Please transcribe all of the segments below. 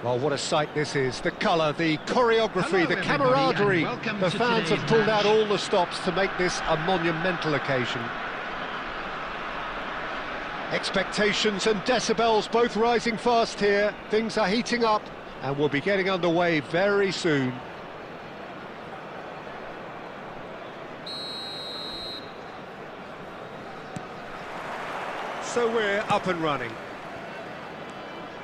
Well, what a sight this is. The colour, the choreography, the camaraderie. The fans have pulled out all the stops to make this a monumental occasion. Expectations and decibels both rising fast here. Things are heating up and we'll be getting underway very soon. So we're up and running.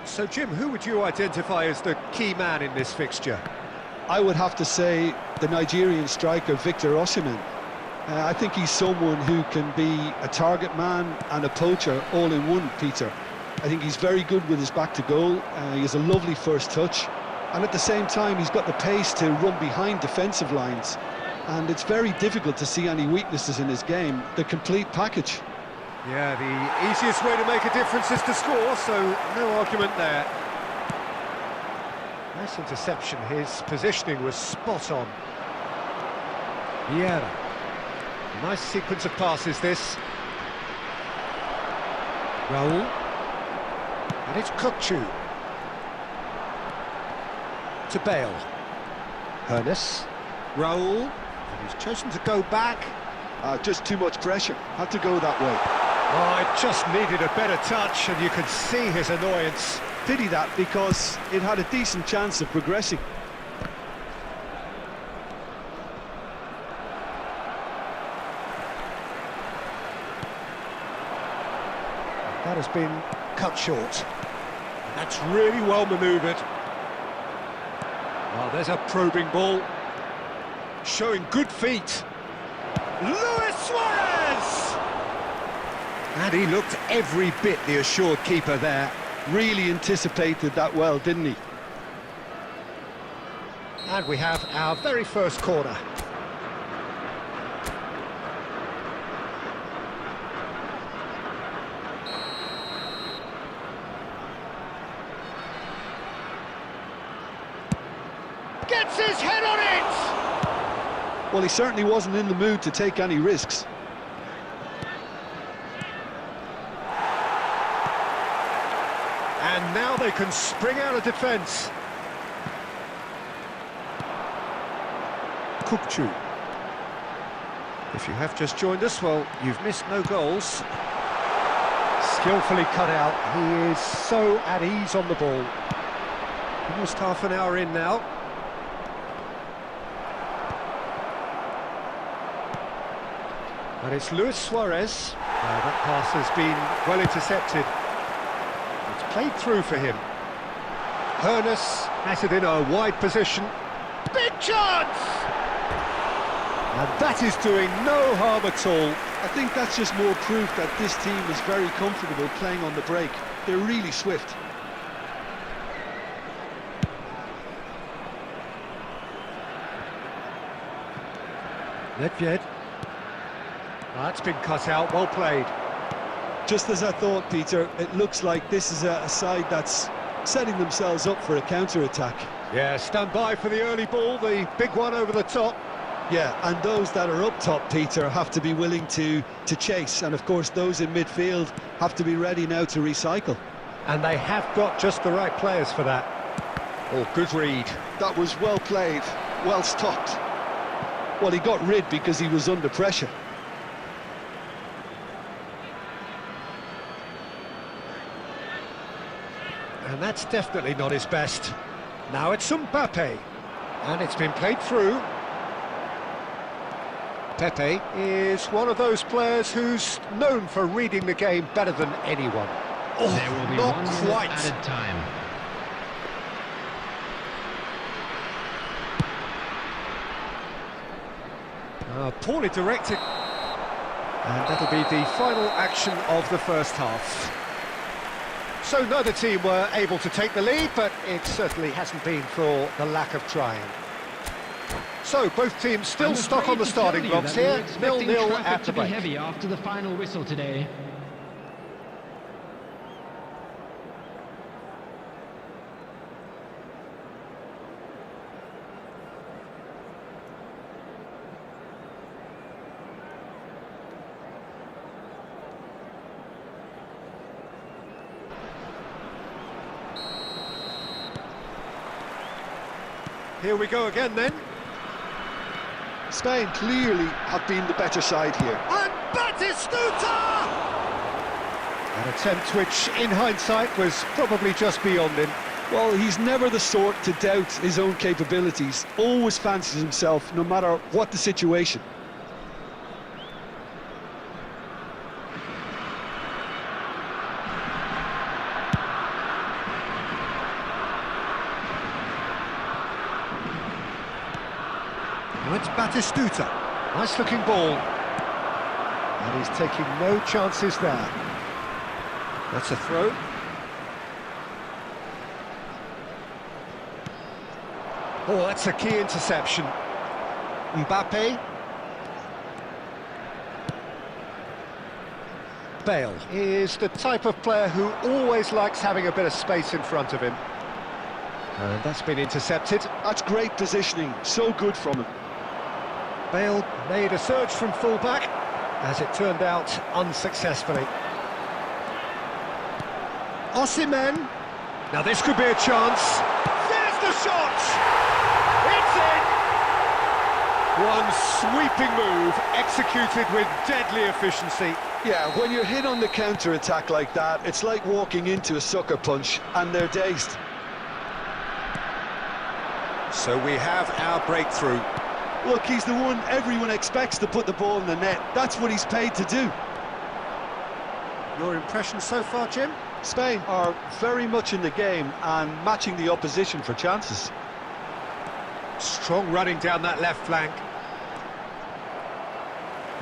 So Jim, who would you identify as the key man in this fixture? I would have to say the Nigerian striker Victor Osimhen. I think he's someone who can be a target man and a poacher all in one, Peter. I think he's very good with his back to goal. He has a lovely first touch, and at the same time he's got the pace to run behind defensive lines, and it's very difficult to see any weaknesses in his game. The complete package. Yeah, the easiest way to make a difference is to score, so no argument there. Nice interception, his positioning was spot on. Vieira. Nice sequence of passes, this. Raul. And it's Kukçu. To Bale. Hernes. Raul. And he's chosen to go back. Just too much pressure. Had to go that way. Oh, it just needed a better touch, and you could see his annoyance. Pity that, because it had a decent chance of progressing. That has been cut short. That's really well manoeuvred. Well, there's a probing ball. Showing good feet. Luis Suarez! And he looked every bit the assured keeper there. Really anticipated that well, didn't he? And we have our very first corner. Gets his head on it! Well, he certainly wasn't in the mood to take any risks. And now they can spring out of defence. Kukçu. If you have just joined us, well, you've missed no goals. Skillfully cut out. He is so at ease on the ball. Almost half an hour in now. And it's Luis Suarez. That pass has been well intercepted. It's played through for him. Hernes has it in a wide position. Big chance! And that is doing no harm at all. I think that's just more proof that this team is very comfortable playing on the break. They're really swift. Nedved. That's been cut out, well played. Just as I thought, Peter, it looks like this is a side that's setting themselves up for a counter-attack. Yeah, stand by for the early ball, the big one over the top. Yeah, and those that are up top, Peter, have to be willing to chase, and of course those in midfield have to be ready now to recycle. And they have got just the right players for that. Oh, good read. That was well played, well stopped. Well, he got rid because he was under pressure. And that's definitely not his best. Now it's Mbappe. And it's been played through. Pepe is one of those players who's known for reading the game better than anyone. Oh, there will be not one quite. Added time. Poorly directed. And that'll be the final action of the first half. So neither team were able to take the lead, but it certainly hasn't been for the lack of trying. So both teams still stuck on the starting blocks here, 0-0 at the break. Heavy after the final whistle today. Here we go again then. Spain clearly have been the better side here. And Batistuta! An attempt which, in hindsight, was probably just beyond him. Well, he's never the sort to doubt his own capabilities. Always fancies himself, no matter what the situation. Now it's Batistuta. Nice looking ball. And he's taking no chances there. That's a throw. Oh, that's a key interception. Mbappe. Bale is the type of player who always likes having a bit of space in front of him. And that's been intercepted. That's great positioning, so good from him. Bale made a surge from full-back, as it turned out, unsuccessfully. Osimhen. Now this could be a chance. There's the shot! It's in! One sweeping move, executed with deadly efficiency. Yeah, when you're hit on the counter-attack like that, it's like walking into a sucker punch, and they're dazed. So we have our breakthrough. Look, he's the one everyone expects to put the ball in the net. That's what he's paid to do. Your impression so far, Jim? Spain are very much in the game and matching the opposition for chances. Strong running down that left flank.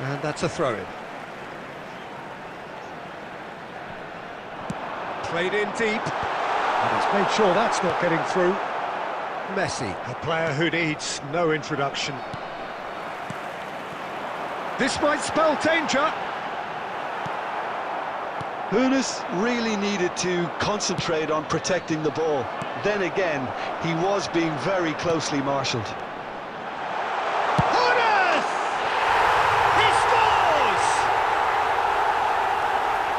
And that's a throw-in. Played in deep. And he's made sure that's not getting through. Messi, a player who needs no introduction. This might spell danger. Hunes really needed to concentrate on protecting the ball. Then again, he was being very closely marshalled. Hunes! He scores!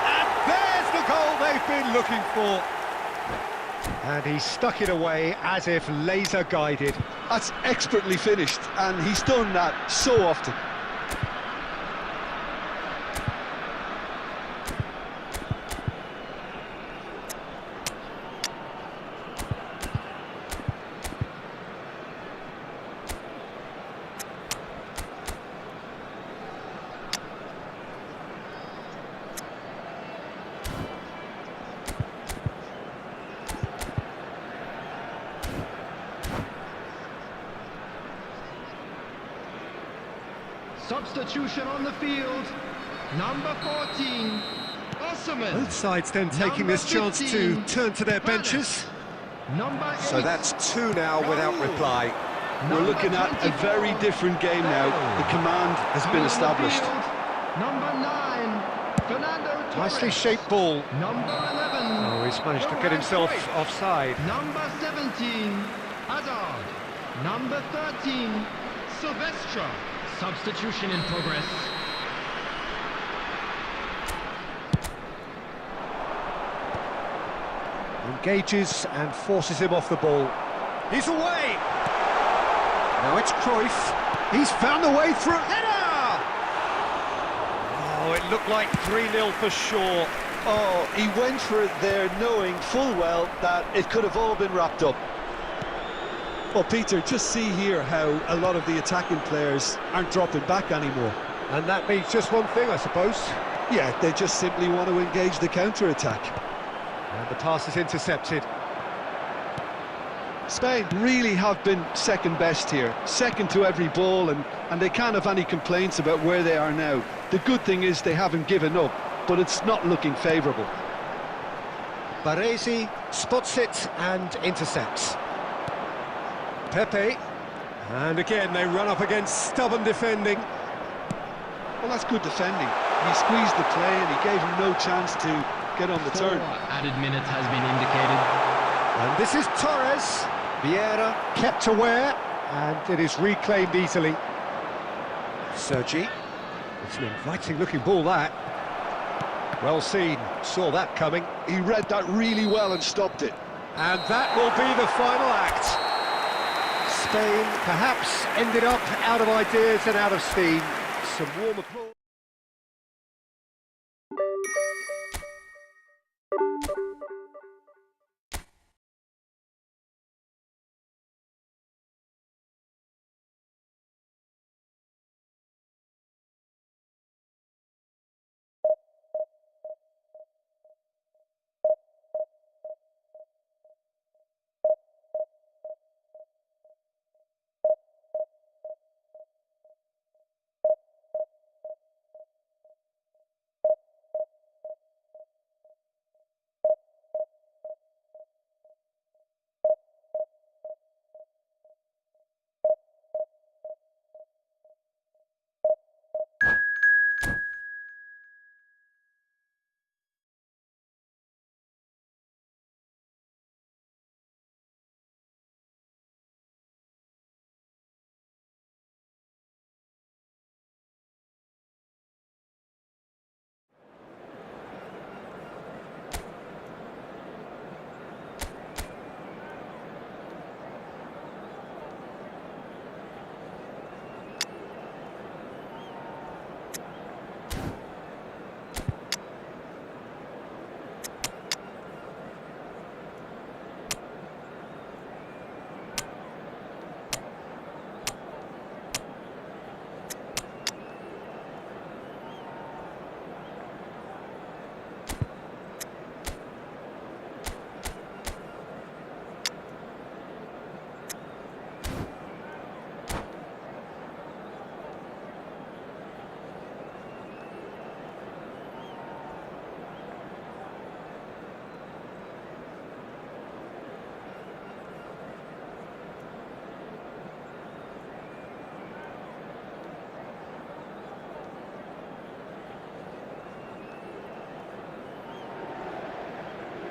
And there's the goal they've been looking for. And he stuck it away as if laser guided. That's expertly finished, and he's done that so often. Substitution on the field. Number 14, Osimhen. Both sides then taking Number this chance to 15, turn to their benches. Number 8. So that's two now without reply. We're looking at a very different game now. The command has been established. Number 9, Fernando Torres. Nicely shaped ball. Number 11. Oh, he's managed to get himself offside. Number 17, Hazard. Number 13, Silvestre. Substitution in progress. Engages and forces him off the ball. He's away! Now it's Cruyff. He's found the way through. Header! Oh, it looked like 3-0 for sure. Oh, he went for it there knowing full well that it could have all been wrapped up. Well, Peter, just see here how a lot of the attacking players aren't dropping back anymore. And that means just one thing, I suppose. Yeah, they just simply want to engage the counter-attack. And the pass is intercepted. Spain really have been second best here, second to every ball, and they can't have any complaints about where they are now. The good thing is they haven't given up, but it's not looking favourable. Baresi spots it and intercepts. Pepe, and again they run up against stubborn defending. Well, that's good defending. He squeezed the play and he gave him no chance to get on the turn. Added minutes has been indicated. And this is Torres. Vieira kept aware, and it is reclaimed easily. Sergi, it's an inviting looking ball that. Well seen, saw that coming. He read that really well and stopped it. And that will be the final act. Spain perhaps ended up out of ideas and out of steam. Some warm applause.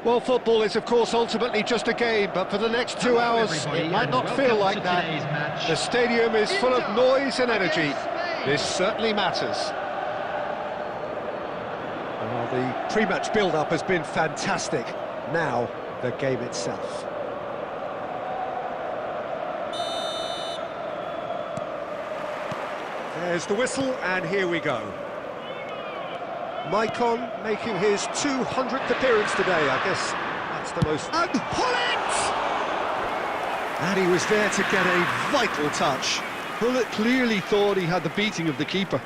Well, football is, of course, ultimately just a game, but for the next 2 hours, it might not feel like that. The stadium is full of noise and energy. This certainly matters. Well, the pre-match build-up has been fantastic. Now, the game itself. There's the whistle, and here we go. Maicon making his 200th appearance today. I guess that's the most... And pull it! And he was there to get a vital touch. Pullet clearly thought he had the beating of the keeper.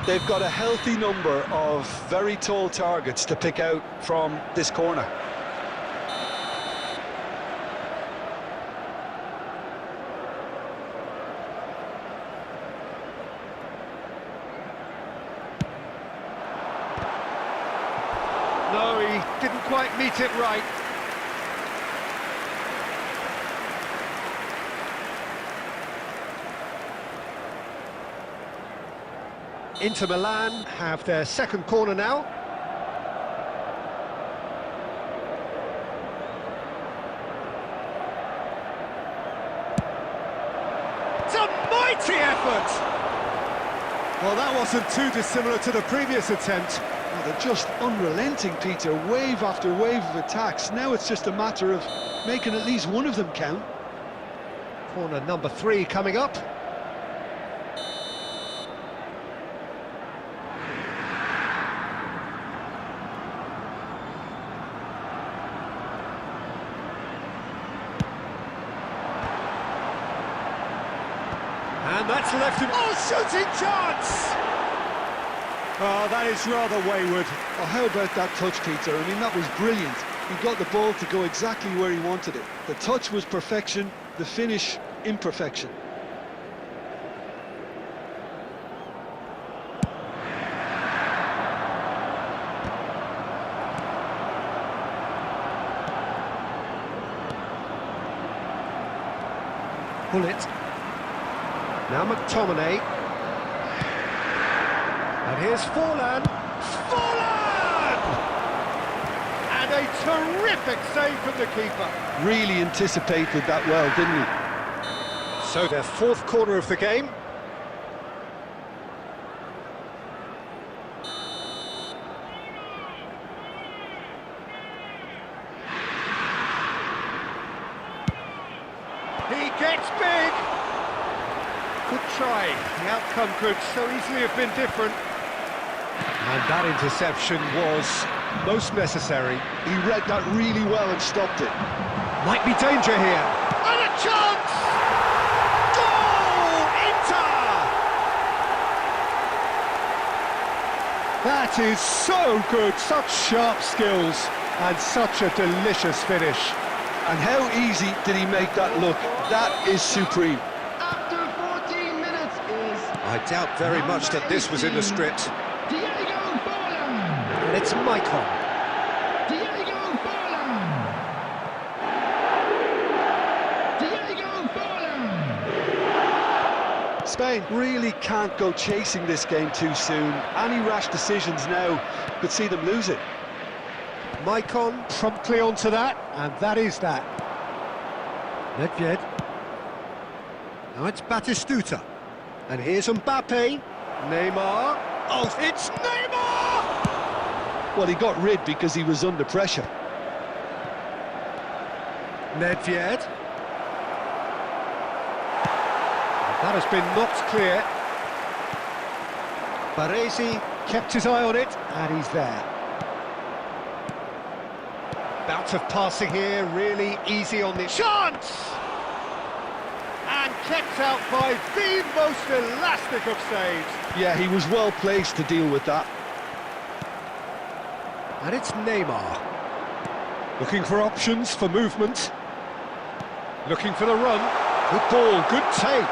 They've got a healthy number of very tall targets to pick out from this corner. No, he didn't quite meet it right. Inter Milan have their second corner now. It's a mighty effort! Well, that wasn't too dissimilar to the previous attempt. Well, they're just unrelenting, Peter. Wave after wave of attacks. Now it's just a matter of making at least one of them count. Corner number 3 coming up. And that's left him. Oh, shooting chance! Oh, that is rather wayward. Oh, how about that touch, Peter? I mean, that was brilliant. He got the ball to go exactly where he wanted it. The touch was perfection, the finish, imperfection. Pull it. Now McTominay. And here's Forlan. Forlan! And a terrific save from the keeper. Really anticipated that well, didn't he? So their fourth corner of the game. try. The outcome could so easily have been different. And that interception was most necessary. He read that really well and stopped it. Might be danger here. And a chance! Goal! Inter! That is so good. Such sharp skills and such a delicious finish. And how easy did he make that look? That is supreme. After 14 minutes is... I doubt very much that this was in the script. Diego Forlan! And it's Maicon. Diego Forlan! Diego Forlan! Spain really can't go chasing this game too soon. Any rash decisions now could see them lose it. Maicon promptly onto that, and that is that. Nedved. Now it's Batistuta. And here's Mbappe. Neymar. Oh, it's Neymar! Well, he got rid because he was under pressure. Nedved. That has been knocked clear. Baresi kept his eye on it, and he's there. Bout of passing here, really easy on this. Chance! And kept out by the most elastic of saves. Yeah, he was well placed to deal with that. And it's Neymar. Looking for options for movement. Looking for the run. Good ball, good take.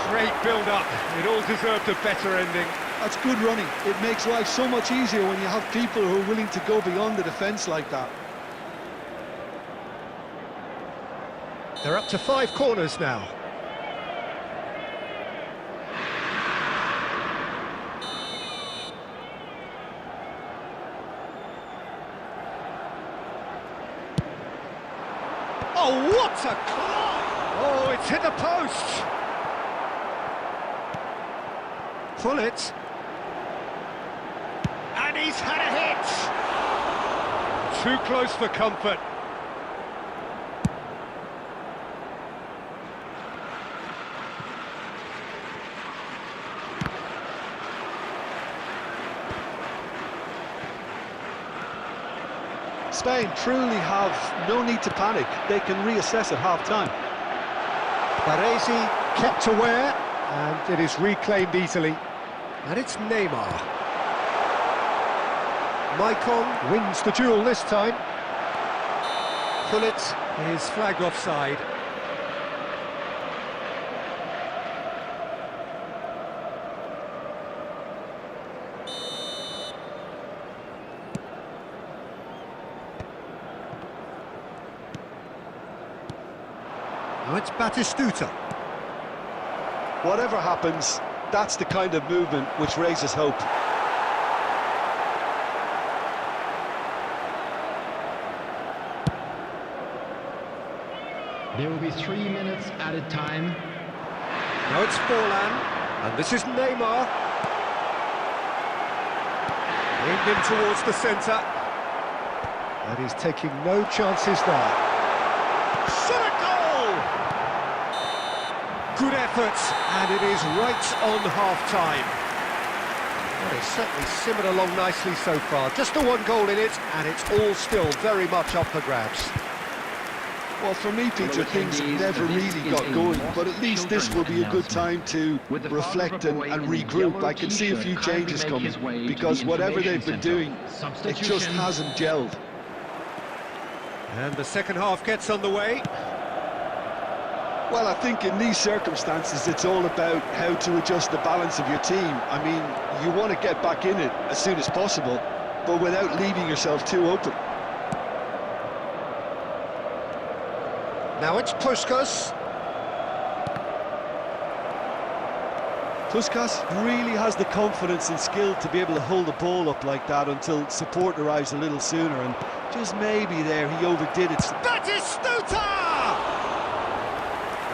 Great build-up. It all deserved a better ending. That's good running. It makes life so much easier when you have people who are willing to go beyond the defence like that. They're up to 5 corners now. Oh, what a climb! Oh, it's hit the post! Pull it. And he's had a hit! Too close for comfort. Spain truly have no need to panic. They can reassess at half-time. Baresi kept aware, and it is reclaimed easily. And it's Neymar. Maicon wins the duel this time. Pullet is flagged offside. Now it's Batistuta. Whatever happens, that's the kind of movement which raises hope. There will be 3 minutes added time. Now it's Forlan, and this is Neymar. Winged in towards the centre. And he's taking no chances there. Shot a goal! Good effort, and it is right on half-time. Well, it's certainly simmered along nicely so far. Just the 1 goal in it, and it's all still very much up for grabs. Well, for me, Peter, things never really got going, but at least this will be a good time to reflect and regroup. I can see a few changes coming, because whatever they've been doing, it just hasn't gelled. And the second half gets underway. Well, I think in these circumstances, it's all about how to adjust the balance of your team. I mean, you want to get back in it as soon as possible, but without leaving yourself too open. Now it's Puskas. Puskas really has the confidence and skill to be able to hold the ball up like that until support arrives a little sooner, and just maybe there he overdid it. Batistuta!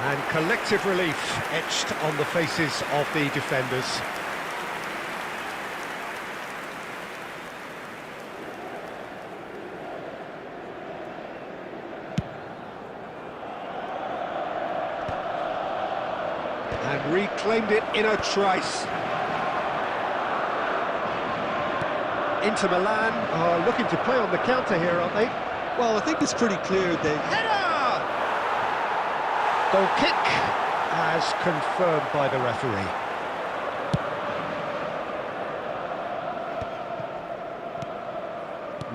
And collective relief etched on the faces of the defenders. And reclaimed it in a trice. Inter Milan are looking to play on the counter here, aren't they? Well, I think it's pretty clear they... Header! Goal kick, as confirmed by the referee.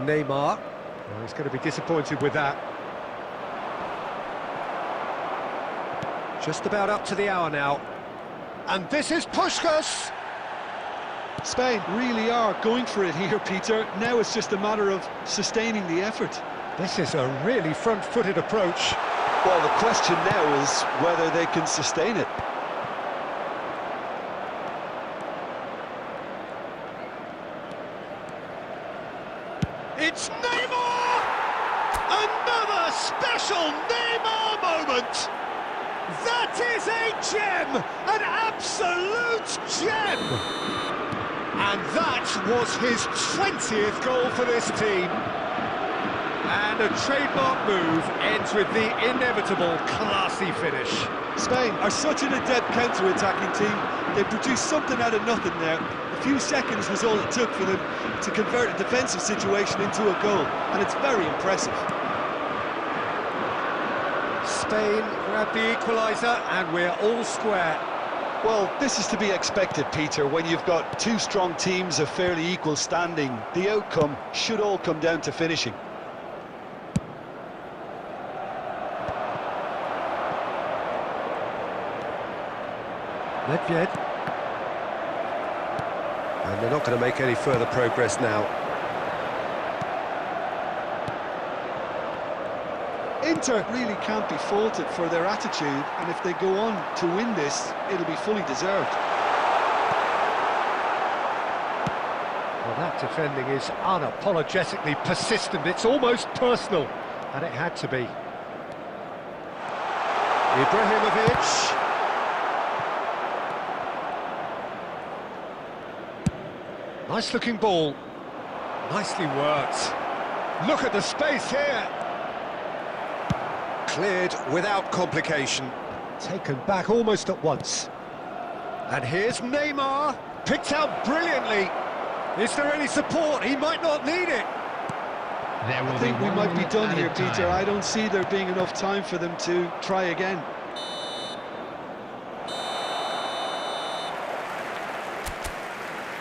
Neymar. Well, he's going to be disappointed with that. Just about up to the hour now. And this is Puskás! Spain really are going for it here, Peter. Now it's just a matter of sustaining the effort. This is a really front-footed approach. Well, the question now is whether they can sustain it. It's Neymar! Another special Neymar moment! That is a gem! An absolute gem! And that was his 20th goal for this team. And a trademark move ends with the inevitable classy finish. Spain are such an adept counter-attacking team. They produced something out of nothing there. A few seconds was all it took for them to convert a defensive situation into a goal, and it's very impressive. Spain grab the equaliser, and we're all square. Well, this is to be expected, Peter. When you've got two strong teams of fairly equal standing, the outcome should all come down to finishing. Nedved. And they're not going to make any further progress now. Inter really can't be faulted for their attitude, and if they go on to win this, it'll be fully deserved. Well, that defending is unapologetically persistent. It's almost personal, and it had to be. Ibrahimovic. Nice-looking ball. Nicely worked. Look at the space here. Cleared without complication. Taken back almost at once. And here's Neymar. Picked out brilliantly. Is there any support? He might not need it. I think we might be done here, Peter. I don't see there being enough time for them to try again.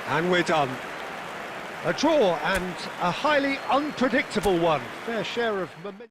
And we're done. A draw, and a highly unpredictable one. Fair share of momentum.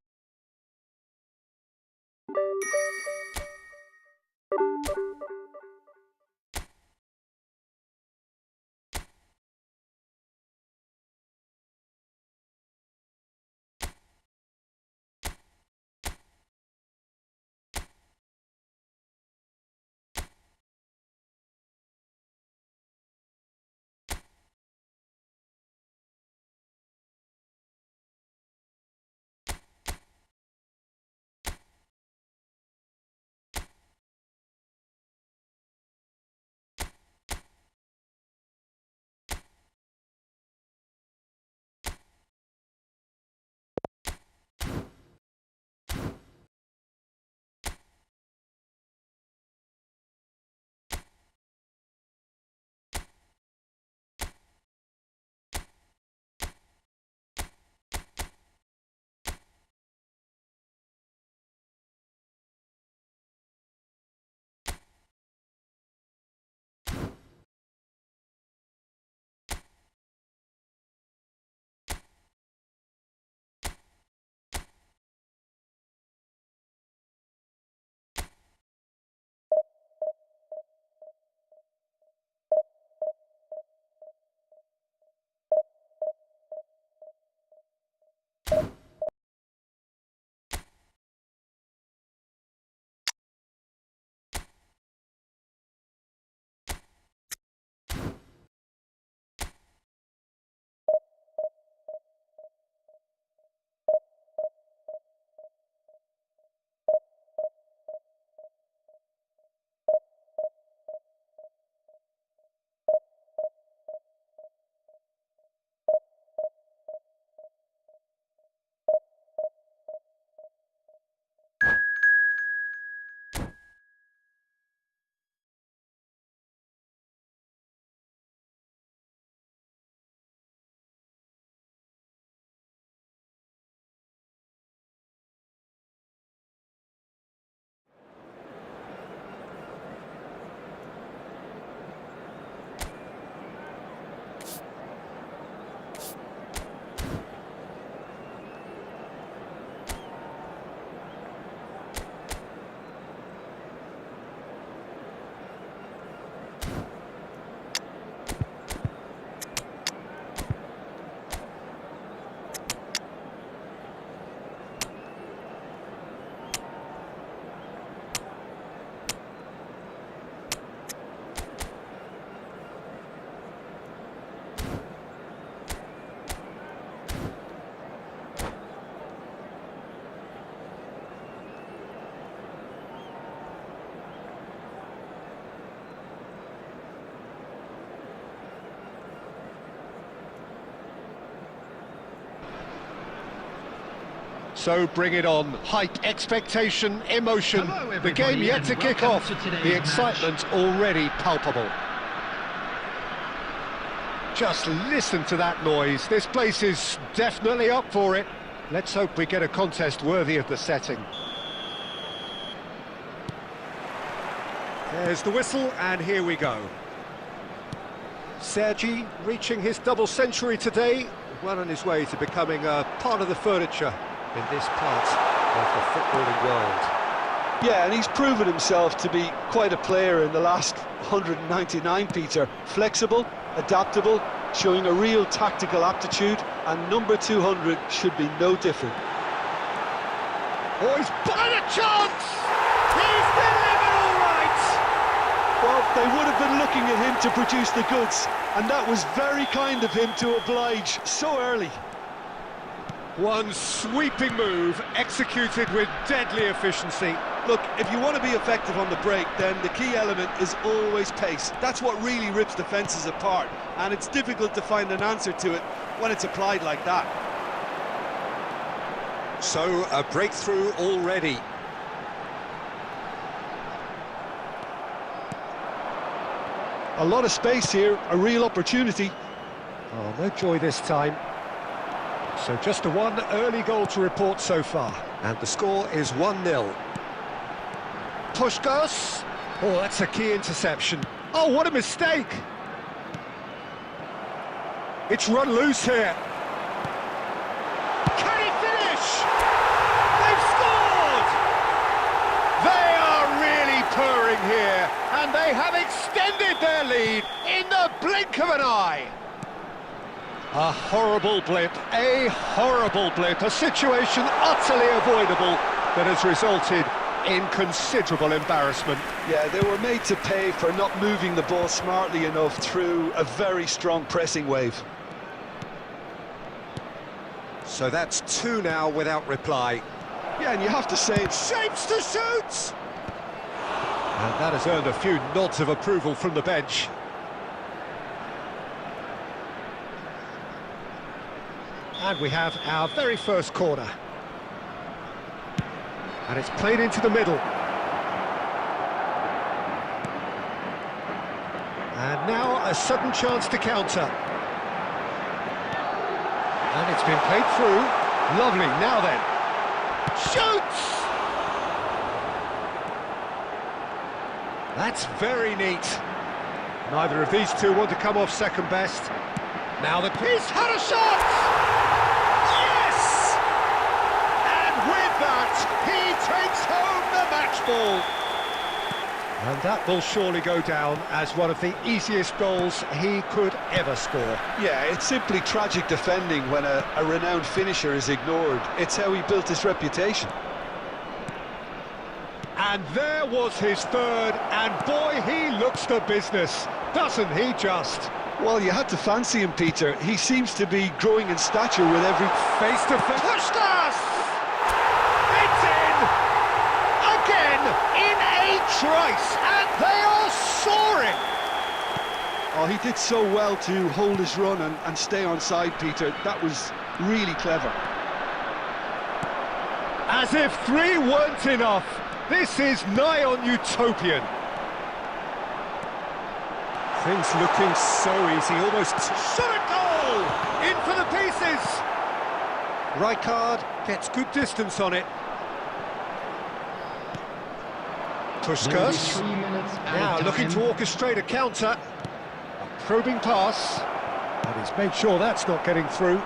So bring it on. Hype, expectation, emotion. Hello, The game everybody, yet to and kick welcome off. to today's The excitement already palpable. Just listen to that noise. This place is definitely up for it. Let's hope we get a contest worthy of the setting. There's the whistle, and here we go. Sergi reaching his double century today, well on his way to becoming a part of the furniture in this part of the footballing world. Yeah, and he's proven himself to be quite a player in the last 199, Peter. Flexible, adaptable, showing a real tactical aptitude, and number 200 should be no different. Oh, he's got a chance! He's delivered all right! Well, they would have been looking at him to produce the goods, and that was very kind of him to oblige so early. One sweeping move, executed with deadly efficiency. Look, if you want to be effective on the break, then the key element is always pace. That's what really rips defences apart, and it's difficult to find an answer to it when it's applied like that. So, a breakthrough already. A lot of space here, a real opportunity. Oh, no joy this time. So just a one early goal to report so far. And the score is 1-0. Pushkas. Oh, that's a key interception. Oh, what a mistake! It's run loose here. Can he finish? They've scored! They are really purring here, and they have extended their lead in the blink of an eye. A horrible blip, a situation utterly avoidable that has resulted in considerable embarrassment. Yeah, they were made to pay for not moving the ball smartly enough through a very strong pressing wave. So that's two now without reply. Yeah, and you have to say it's Shapes to shoot! And that has earned a few nods of approval from the bench. And we have our very first corner. And it's played into the middle. And now a sudden chance to counter. And it's been played through. Lovely, now then. Shoots! That's very neat. Neither of these two want to come off second best. Now he's had a shot! Yes! And with that, he takes home the match ball. And that will surely go down as one of the easiest goals he could ever score. Yeah, it's simply tragic defending when a renowned finisher is ignored. It's how he built his reputation. And there was his third, and boy, he looks the business, doesn't he just? Well, you had to fancy him, Peter. He seems to be growing in stature with every... Face-to-face. Pushkas! It's in! Again, in a trice, and they are soaring! Oh, he did so well to hold his run and stay on side, Peter. That was really clever. As if three weren't enough, this is nigh on utopian. Things looking so easy, almost shot a goal! In for the pieces! Rijkaard gets good distance on it. Pushkas, 3 minutes now looking to orchestrate a counter. A probing pass, and he's made sure that's not getting through.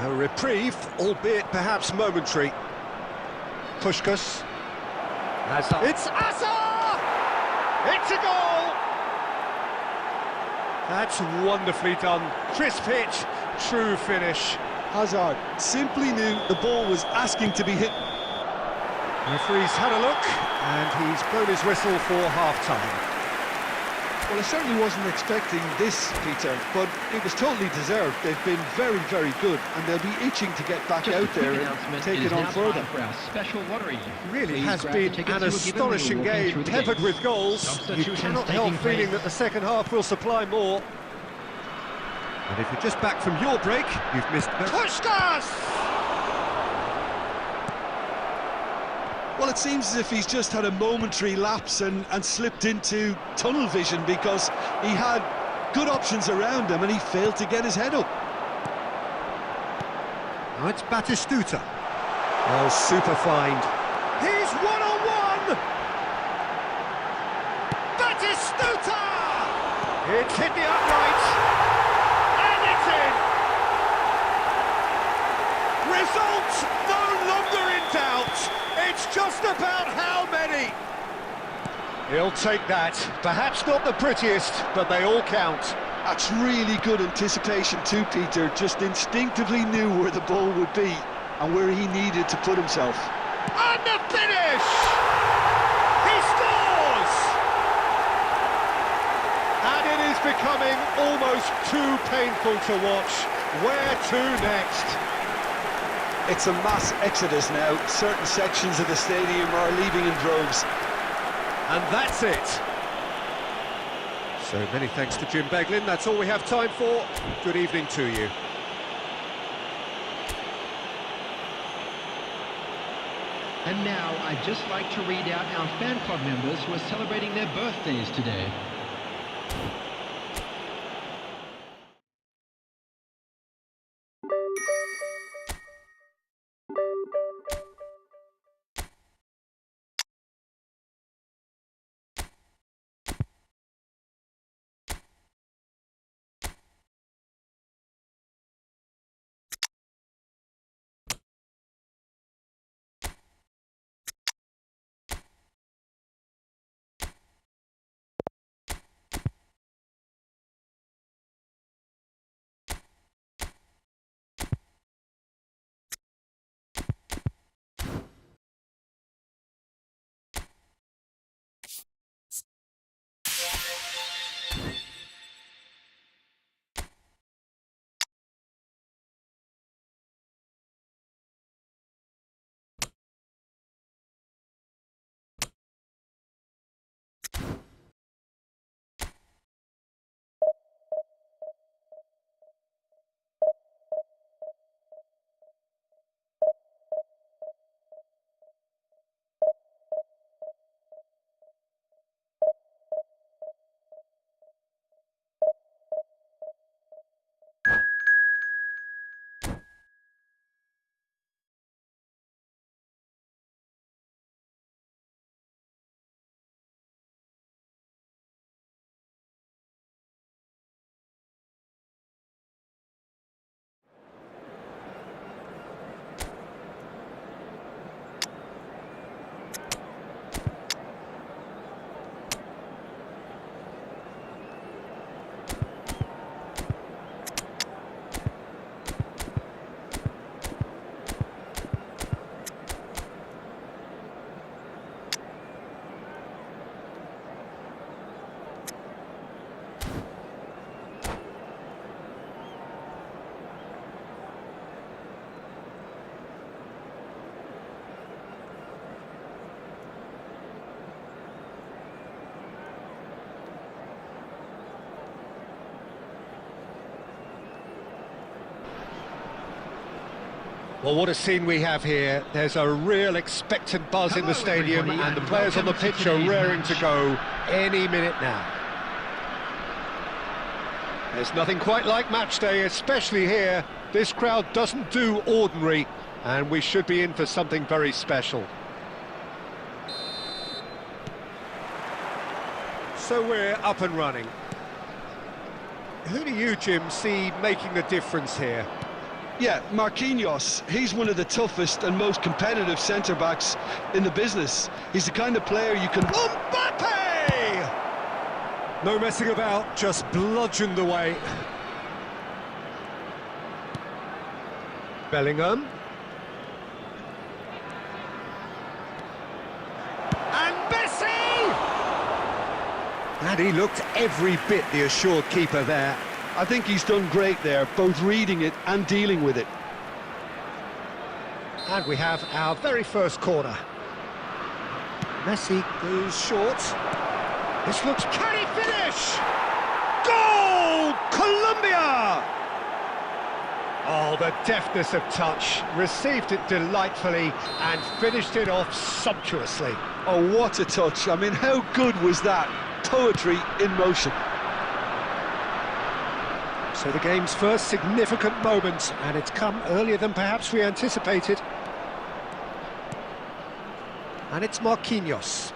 A reprieve, albeit perhaps momentary. Pushkas. It's Asa! It's a goal! That's wonderfully done. Crisp hit, true finish. Hazard simply knew the ball was asking to be hit. Referee's had a look, and he's blown his whistle for half-time. Well, I certainly wasn't expecting this, Peter, but it was totally deserved. They've been very, very good, and they'll be itching to get back Just out a quick there and announcement. take It is it on now further. time for our special lottery. Really Please has grab the been tickets an you were given when astonishing walking game, through the peppered gates. with goals. You Substitutions cannot taking help feeling place. that the second half will supply more. And if you're just back from your break, you've missed... Pushkas! Well, it seems as if he's just had a momentary lapse and slipped into tunnel vision, because he had good options around him and he failed to get his head up. Now it's Batistuta. Oh, super find. He's one-on-one! Batistuta! It's hit the upright. And it's in! Results no longer in doubt. It's just about how many. He'll take that. Perhaps not the prettiest, but they all count. That's really good anticipation too, Peter. Just instinctively knew where the ball would be and where he needed to put himself. And the finish! He scores! And it is becoming almost too painful to watch. Where to next? It's a mass exodus now. Certain sections of the stadium are leaving in droves. And that's it. So many thanks to Jim Beglin. That's all we have time for. Good evening to you. And now I'd just like to read out our fan club members who are celebrating their birthdays today. Well, what a scene we have here. There's a real expectant buzz in the stadium, and the players on the pitch are raring to go any minute now. There's nothing quite like match day, especially here. This crowd doesn't do ordinary, and we should be in for something very special. So we're up and running. Who do you, Jim, see making the difference here? Yeah, Marquinhos, he's one of the toughest and most competitive centre-backs in the business. He's the kind of player you can... Mbappe! No messing about, just bludgeoned away. Bellingham. And Messi! And he looked every bit the assured keeper there. I think he's done great there, both reading it and dealing with it. And we have our very first corner. Messi goes short. This looks... Can he finish? Goal! Colombia! Oh, the deftness of touch, received it delightfully and finished it off sumptuously. Oh, what a touch. I mean, how good was that? Poetry in motion. So the game's first significant moment, and it's come earlier than perhaps we anticipated. And it's Marquinhos.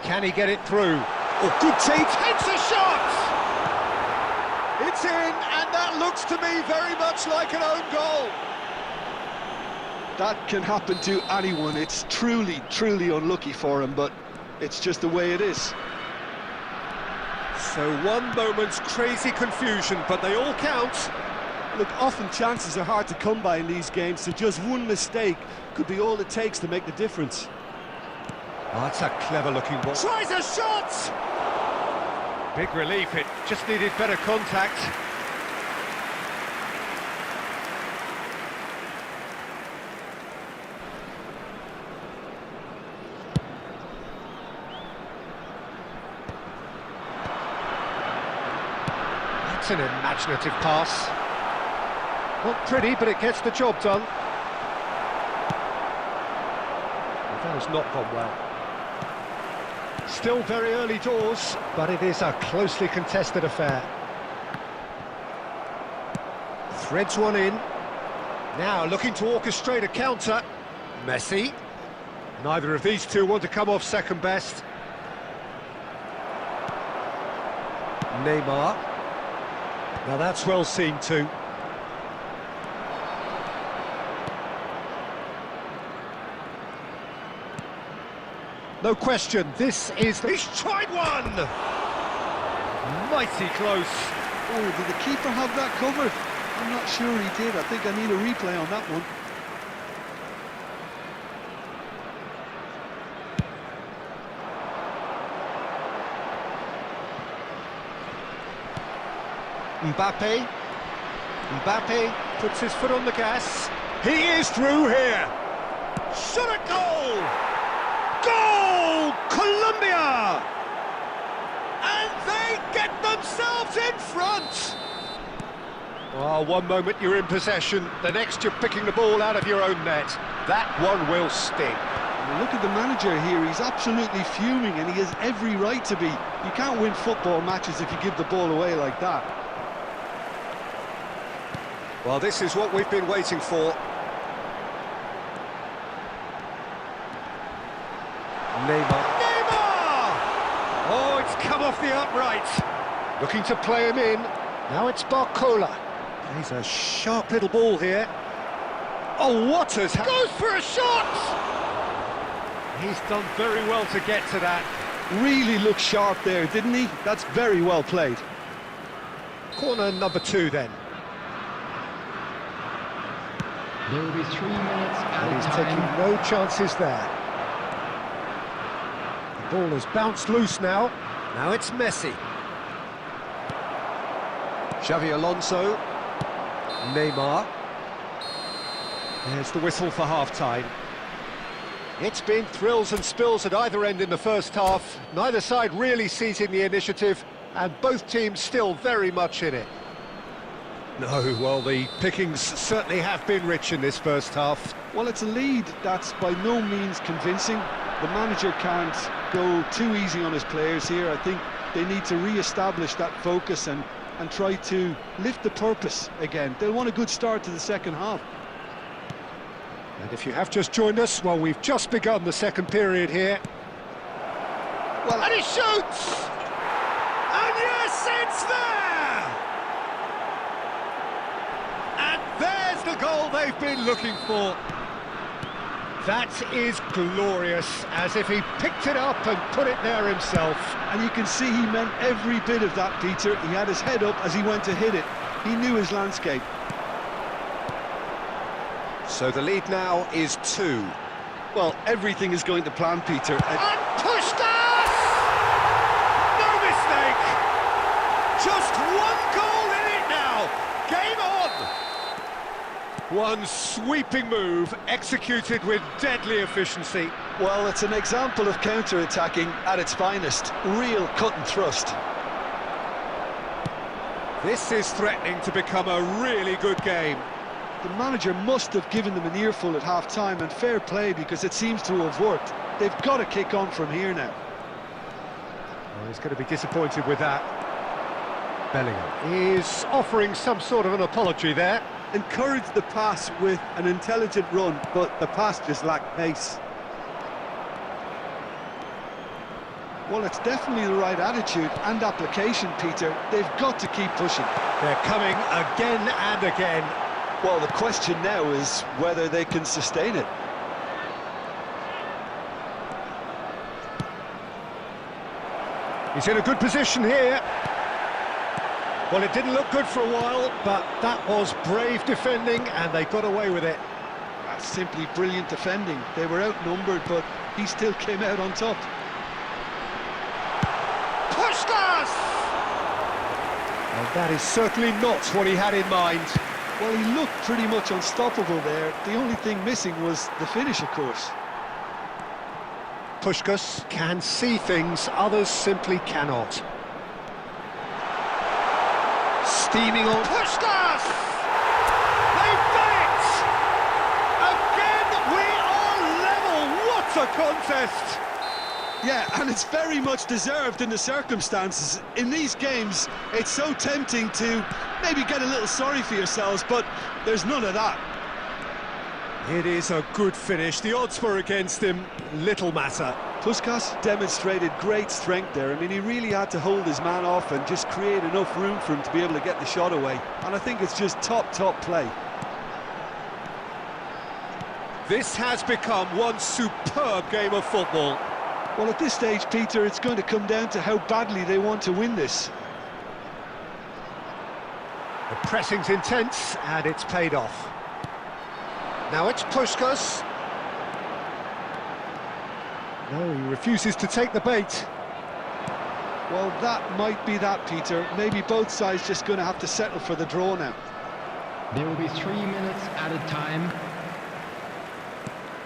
Can he get it through? Oh, good take! Takes a shot! It's in, and that looks to me very much like an own goal. That can happen to anyone. It's truly, truly unlucky for him, but it's just the way it is. So one moment's crazy confusion, but they all count. Look, often chances are hard to come by in these games, so just one mistake could be all it takes to make the difference. Oh, that's a clever-looking ball. Tries a shot! Big relief, it just needed better contact. That's an imaginative pass. Not pretty, but it gets the job done. Well, that has not gone well. Still very early doors, but it is a closely contested affair. Threads one in. Now looking to orchestrate a counter. Messi. Neither of these two want to come off second best. Neymar. Now that's well seen too. No question, this is... He's tried one! Mighty close. Oh, did the keeper have that covered? I'm not sure he did. I think I need a replay on that one. Mbappe puts his foot on the gas. He is through here. Shot at goal! Goal! Colombia! And they get themselves in front! Oh, one moment you're in possession, the next you're picking the ball out of your own net. That one will sting. Look at the manager here, he's absolutely fuming and he has every right to be. You can't win football matches if you give the ball away like that. Well, this is what we've been waiting for. Neymar. Oh, it's come off the upright. Looking to play him in. Now it's Barcola. He's a sharp little ball here. Oh, Waters goes for a shot! He's done very well to get to that. Really looked sharp there, didn't he? That's very well played. Corner number 2 then. There will be 3 minutes And added he's taking time. no chances there. The ball has bounced loose now. Now it's Messi. Xavi Alonso. Neymar. There's the whistle for half-time. It's been thrills and spills at either end in the first half. Neither side really seizing the initiative, and both teams still very much in it. No, well, the pickings certainly have been rich in this first half. Well, it's a lead that's by no means convincing. The manager can't go too easy on his players here. I think they need to re-establish that focus and try to lift the purpose again. They'll want a good start to the second half. And if you have just joined us, well, we've just begun the second period here. Well, and he shoots! And yes, it's there! And there's the goal they've been looking for. That is glorious, as if he picked it up and put it there himself. And you can see he meant every bit of that, Peter. He had his head up as he went to hit it. He knew his landscape. So the lead now is 2. Well, everything is going to plan, Peter. And pushed us! No mistake! Just one goal in it now! Game on! One sweeping move, executed with deadly efficiency. Well, it's an example of counter-attacking at its finest. Real cut and thrust. This is threatening to become a really good game. The manager must have given them an earful at half-time, and fair play, because it seems to have worked. They've got to kick on from here now. Well, he's going to be disappointed with that. Bellingham is offering some sort of an apology there. Encouraged the pass with an intelligent run, but the pass just lacked pace. Well, it's definitely the right attitude and application, Peter. They've got to keep pushing. They're coming again and again. Well, the question now is whether they can sustain it. He's in a good position here. Well, it didn't look good for a while, but that was brave defending, and they got away with it. That's simply brilliant defending. They were outnumbered, but he still came out on top. Puskas! And that is certainly not what he had in mind. Well, he looked pretty much unstoppable there. The only thing missing was the finish, of course. Puskas can see things others simply cannot. Steaming on. Puskas! They've done it! Again, we are level. What a contest! Yeah, and it's very much deserved in the circumstances. In these games, it's so tempting to maybe get a little sorry for yourselves, but there's none of that. It is a good finish. The odds were against him. Little matter. Puskas demonstrated great strength there. I mean, he really had to hold his man off and just create enough room for him to be able to get the shot away. And I think it's just top play. This has become one superb game of football. Well, at this stage, Peter, it's going to come down to how badly they want to win this. The pressing's intense, and it's paid off. Now it's Puskas. No, he refuses to take the bait. Well, that might be that, Peter. Maybe both sides just going to have to settle for the draw now. There will be 3 minutes added time.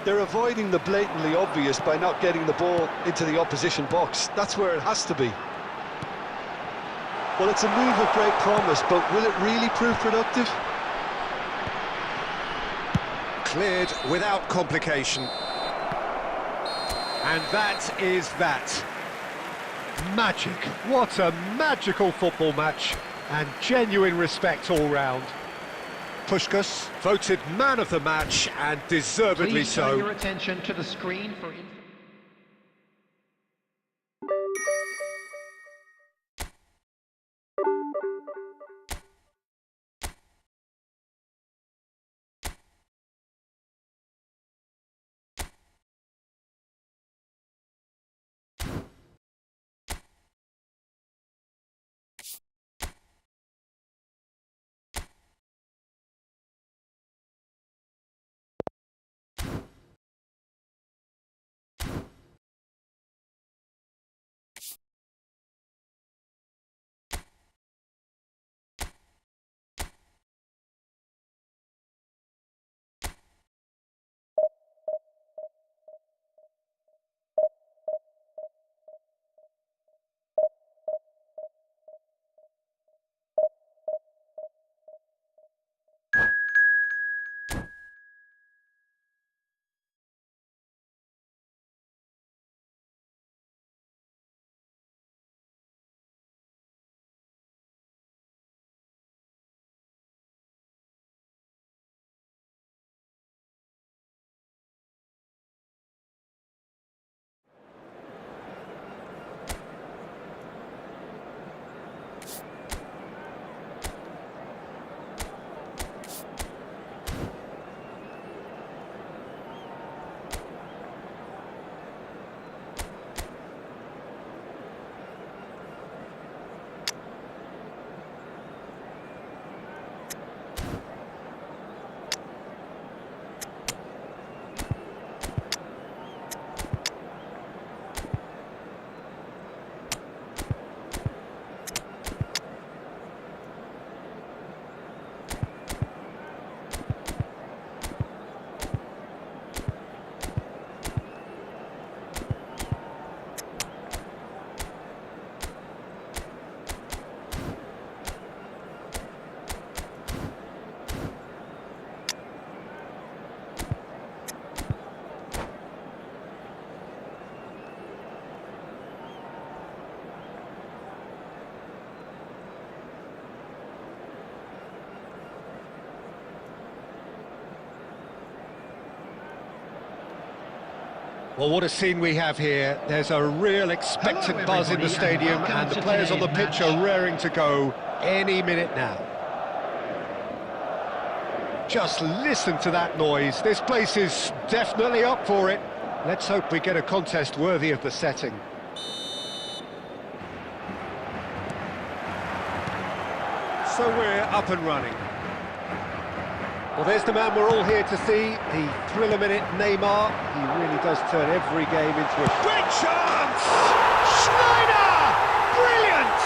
They're avoiding the blatantly obvious by not getting the ball into the opposition box. That's where it has to be. Well, it's a move of great promise, but will it really prove productive? Cleared without complication. And that is that. Magic. What a magical football match. And genuine respect all round. Puskas voted man of the match, and deservedly Please so. turn your attention to the screen for Well, what a scene we have here. There's a real expectant Hello, buzz in the everybody, and stadium, welcome and the to players on the today's pitch match. are raring to go any minute now. Just listen to that noise. This place is definitely up for it. Let's hope we get a contest worthy of the setting. So we're up and running. Well, there's the man we're all here to see, the thriller-minute Neymar. He really does turn every game into a great chance! Schneider! Brilliant!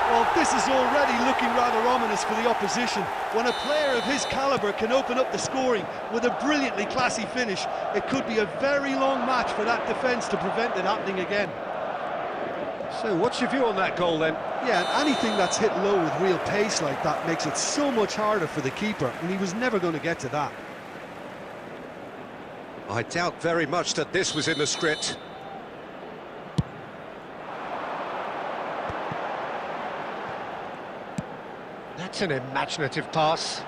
Well, this is already looking rather ominous for the opposition. When a player of his calibre can open up the scoring with a brilliantly classy finish, it could be a very long match for that defence to prevent it happening again. So what's your view on that goal then? Yeah, and anything that's hit low with real pace like that makes it so much harder for the keeper, and he was never going to get to that. I doubt very much that this was in the script. That's an imaginative pass.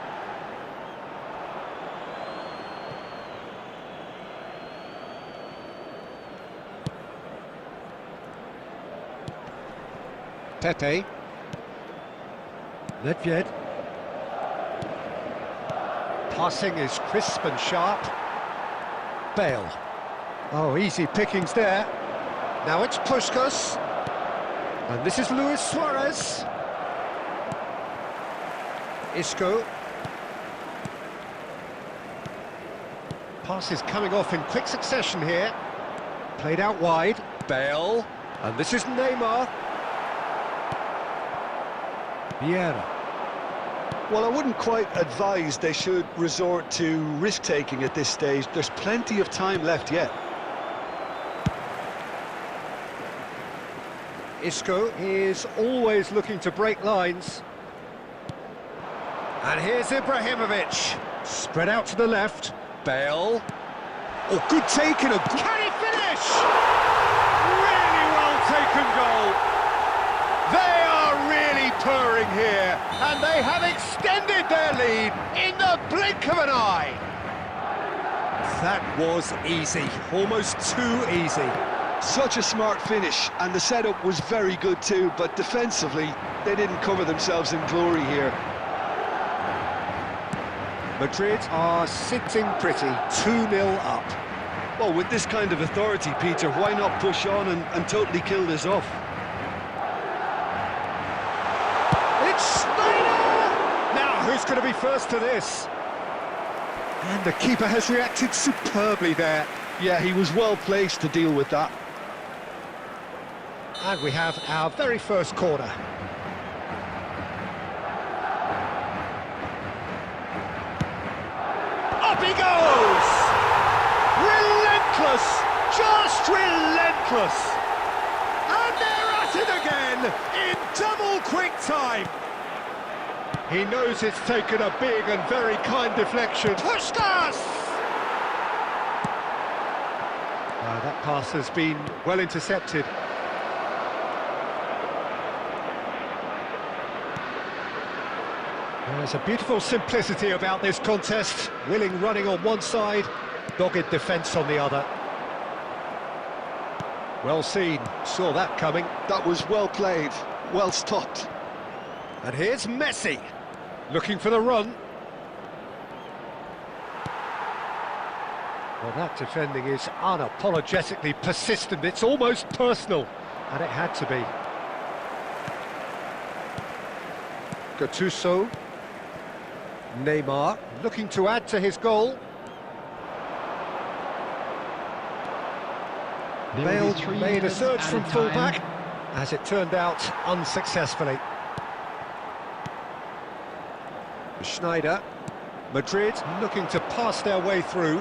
Pepe. Nedved. Passing is crisp and sharp. Bale. Oh, easy pickings there. Now it's Puskás. And this is Luis Suarez. Isco. Pass is coming off in quick succession here. Played out wide. Bale. And this is Neymar. Vieira. Well, I wouldn't quite advise they should resort to risk-taking at this stage. There's plenty of time left yet. Isco is always looking to break lines. And here's Ibrahimovic. Spread out to the left. Bale. Oh, good take and a... Can he finish? Really well taken goal. They are really purring here, and they have extended their lead in the blink of an eye. That was easy, almost too easy. Such a smart finish, and the setup was very good too, but defensively, they didn't cover themselves in glory here. Madrid are sitting pretty, 2-0 up. Well, with this kind of authority, Peter, why not push on and totally kill this off? It's Schneider! Now, who's going to be first to this? And the keeper has reacted superbly there. Yeah, he was well placed to deal with that. And we have our very first corner. Up he goes! Relentless! Just relentless! And they're at it again in double quick time. He knows it's taken a big and very kind deflection. Puskás! That pass has been well intercepted. There's a beautiful simplicity about this contest. Willing running on one side, dogged defence on the other. Well seen, saw that coming. That was well played, well stopped. And here's Messi, looking for the run. Well, that defending is unapologetically persistent. It's almost personal, and it had to be. Gattuso. Neymar, looking to add to his goal. Bale made a surge from full-back, as it turned out, unsuccessfully. Schneider. Madrid looking to pass their way through.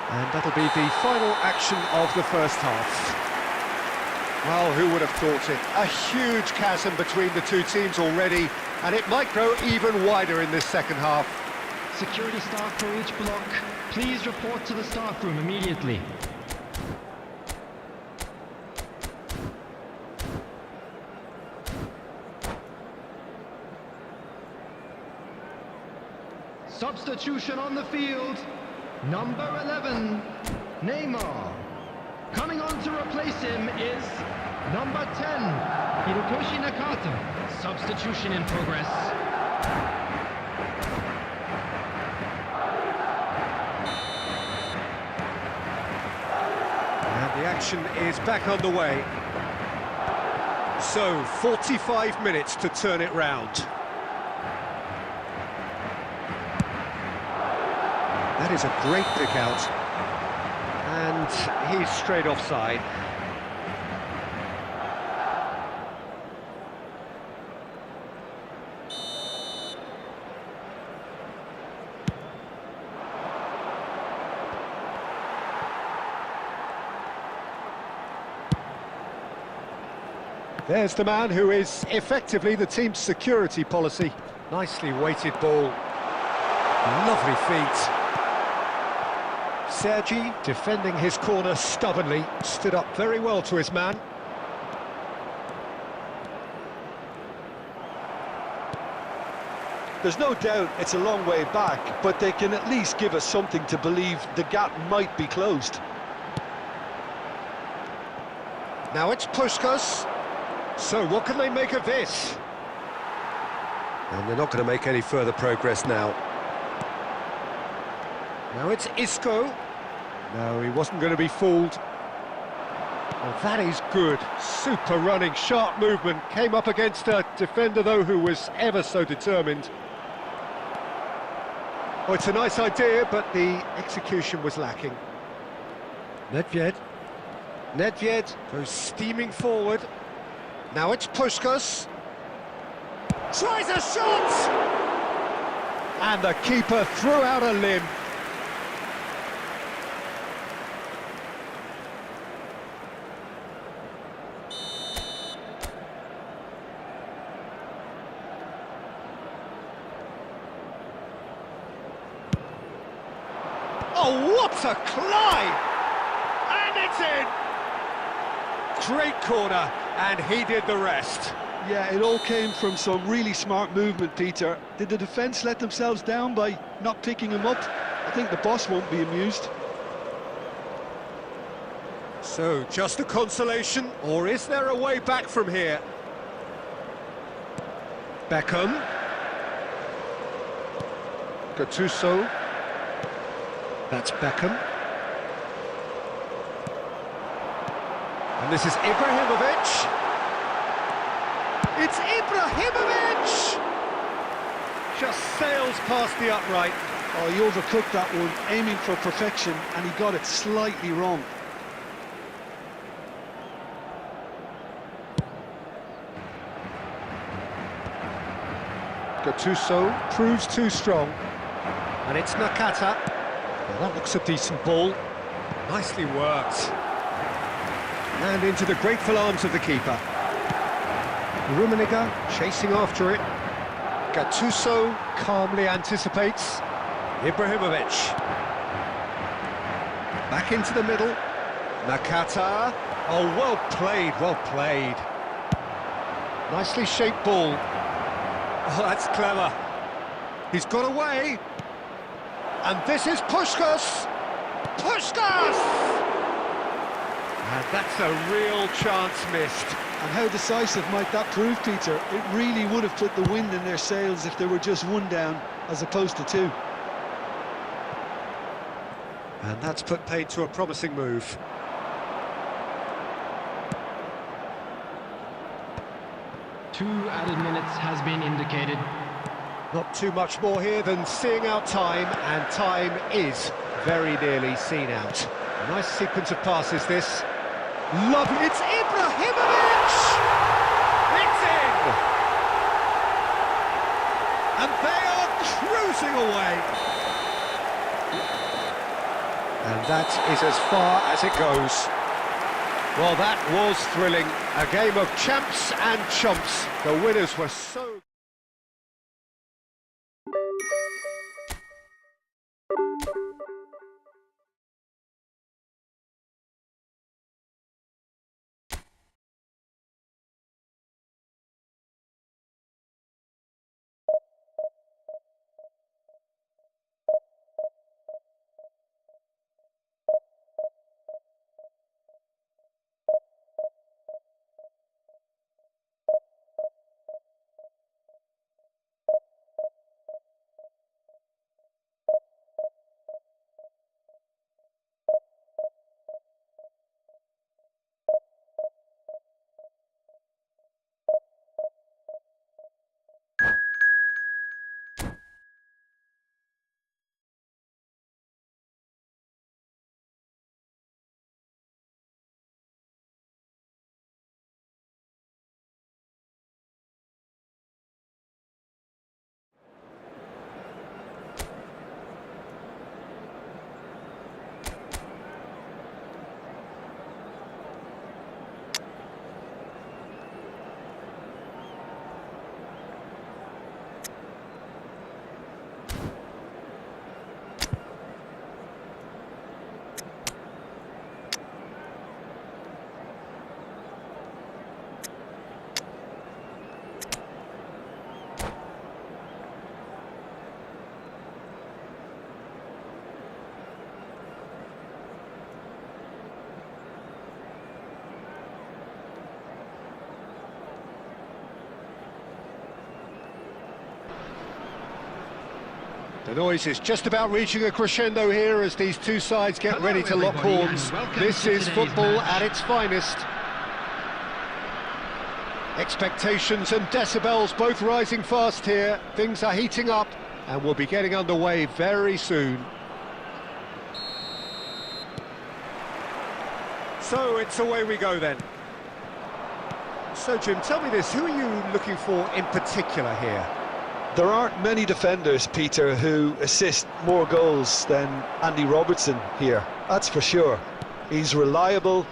And that'll be the final action of the first half. Well, who would have thought it? A huge chasm between the two teams already, and it might grow even wider in this second half. Security staff for each block, please report to the staff room immediately. Substitution on the field. Number 11, Neymar. Coming on to replace him is number 10, Hirotoshi Nakata. Substitution in progress. And the action is back on the way. So, 45 minutes to turn it round. That is a great pick out. And he's straight offside. There's the man who is effectively the team's security policy. Nicely weighted ball. Lovely feet. Sergi, defending his corner stubbornly, stood up very well to his man. There's no doubt it's a long way back, but they can at least give us something to believe the gap might be closed. Now it's Puskás. So what can they make of this? And they're not going to make any further progress now. Now it's Isco. No, he wasn't going to be fooled. Well, that is good. Super running, sharp movement. Came up against a defender, though, who was ever so determined. Oh, it's a nice idea, but the execution was lacking. Nedved goes steaming forward. Now it's Puskás. Tries a shot! And the keeper threw out a limb. Oh, what a climb! And it's in! Great corner, and he did the rest. Yeah, it all came from some really smart movement, Peter. Did the defence let themselves down by not picking him up? I think the boss won't be amused. So, just a consolation, or is there a way back from here? Beckham. Gattuso. That's Beckham. And this is Ibrahimovic. It's Ibrahimovic! Just sails past the upright. Oh, he overcooked that one, aiming for perfection, and he got it slightly wrong. Gattuso proves too strong. And it's Nakata. Well, that looks a decent ball. Nicely worked. And into the grateful arms of the keeper. Rummenigge chasing after it. Gattuso calmly anticipates. Ibrahimovic. Back into the middle. Nakata. Oh, well played, well played. Nicely shaped ball. Oh, that's clever. He's got away. And this is Puskás. Puskás! And that's a real chance missed. And how decisive might that prove, Peter? It really would have put the wind in their sails if there were just one down, as opposed to two. And that's put paid to a promising move. Two added minutes has been indicated. Not too much more here than seeing out time, and time is very nearly seen out. A nice sequence of passes, this. Lovely, it's Ibrahimovic! It's in! And they are cruising away. And that is as far as it goes. Well, that was thrilling. A game of champs and chumps. The winners were so... The noise is just about reaching a crescendo here as these two sides get ready to lock everybody, horns. and welcome This to is today's football match. at its finest. Expectations and decibels both rising fast here. Things are heating up and we'll be getting underway very soon. So it's away we go then. So Jim, tell me this, who are you looking for in particular here? There aren't many defenders, Peter, who assist more goals than Andy Robertson here, that's for sure. He's reliable,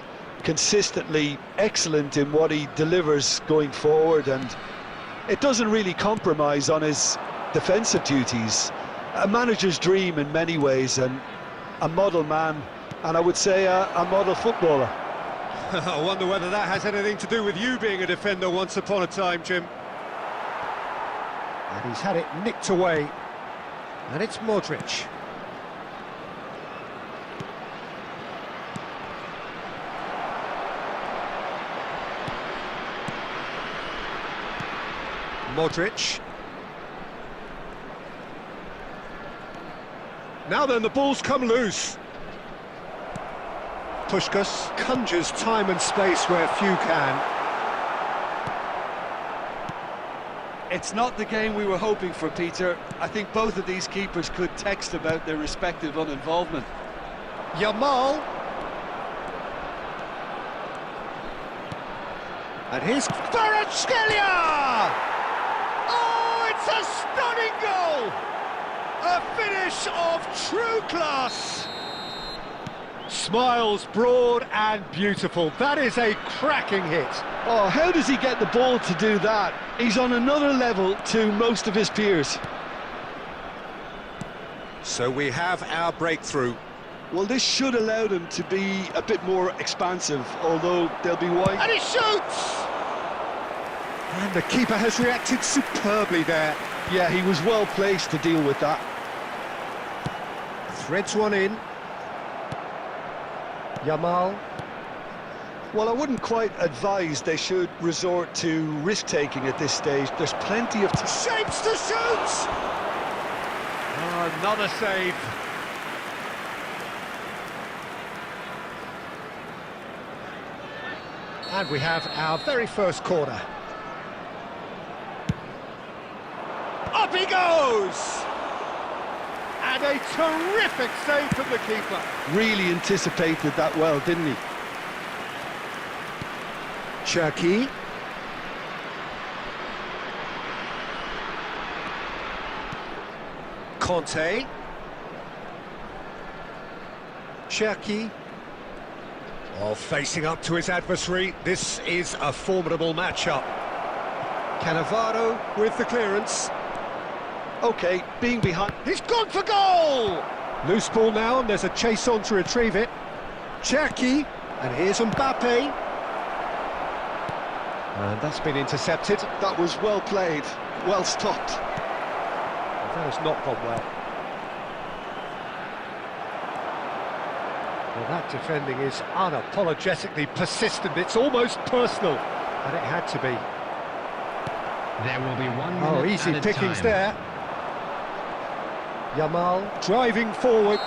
consistently excellent in what he delivers going forward, and it doesn't really compromise on his defensive duties. A manager's dream in many ways, and a model man, and I would say a model footballer. I wonder whether that has anything to do with you being a defender once upon a time, Jim. And he's had it nicked away. And it's Modric. Modric. Now then, the ball's come loose. Puskás conjures time and space where few can. It's not the game we were hoping for, Peter. I think both of these keepers could text about their respective uninvolvement. Yamal. And here's Kvaratskhelia! Oh, it's a stunning goal! A finish of true class! Smiles broad and beautiful. That is a cracking hit. Oh, how does he get the ball to do that? He's on another level to most of his peers. So we have our breakthrough. Well, this should allow them to be a bit more expansive, although they'll be wide. And he shoots! And the keeper has reacted superbly there. Yeah, he was well placed to deal with that. Threads one in. Yamal. Well, I wouldn't quite advise they should resort to risk-taking at this stage. There's plenty of Shapes to shoot! Oh, another save. And we have our very first corner. Up he goes! And a terrific save from the keeper. really anticipated that well, didn't he? Cherki. Conte. Cherki. Oh, facing up to his adversary. This is a formidable matchup. Cannavaro with the clearance. Okay, being behind. He's gone for goal! Loose ball now, and there's a chase on to retrieve it. Cherki, and here's Mbappe. And that's been intercepted. That was well played, well stopped. That has not gone well. Well, that defending is unapologetically persistent. It's almost personal, and it had to be. There will be 1 minute Oh, easy added pickings time. there. Yamal driving forward.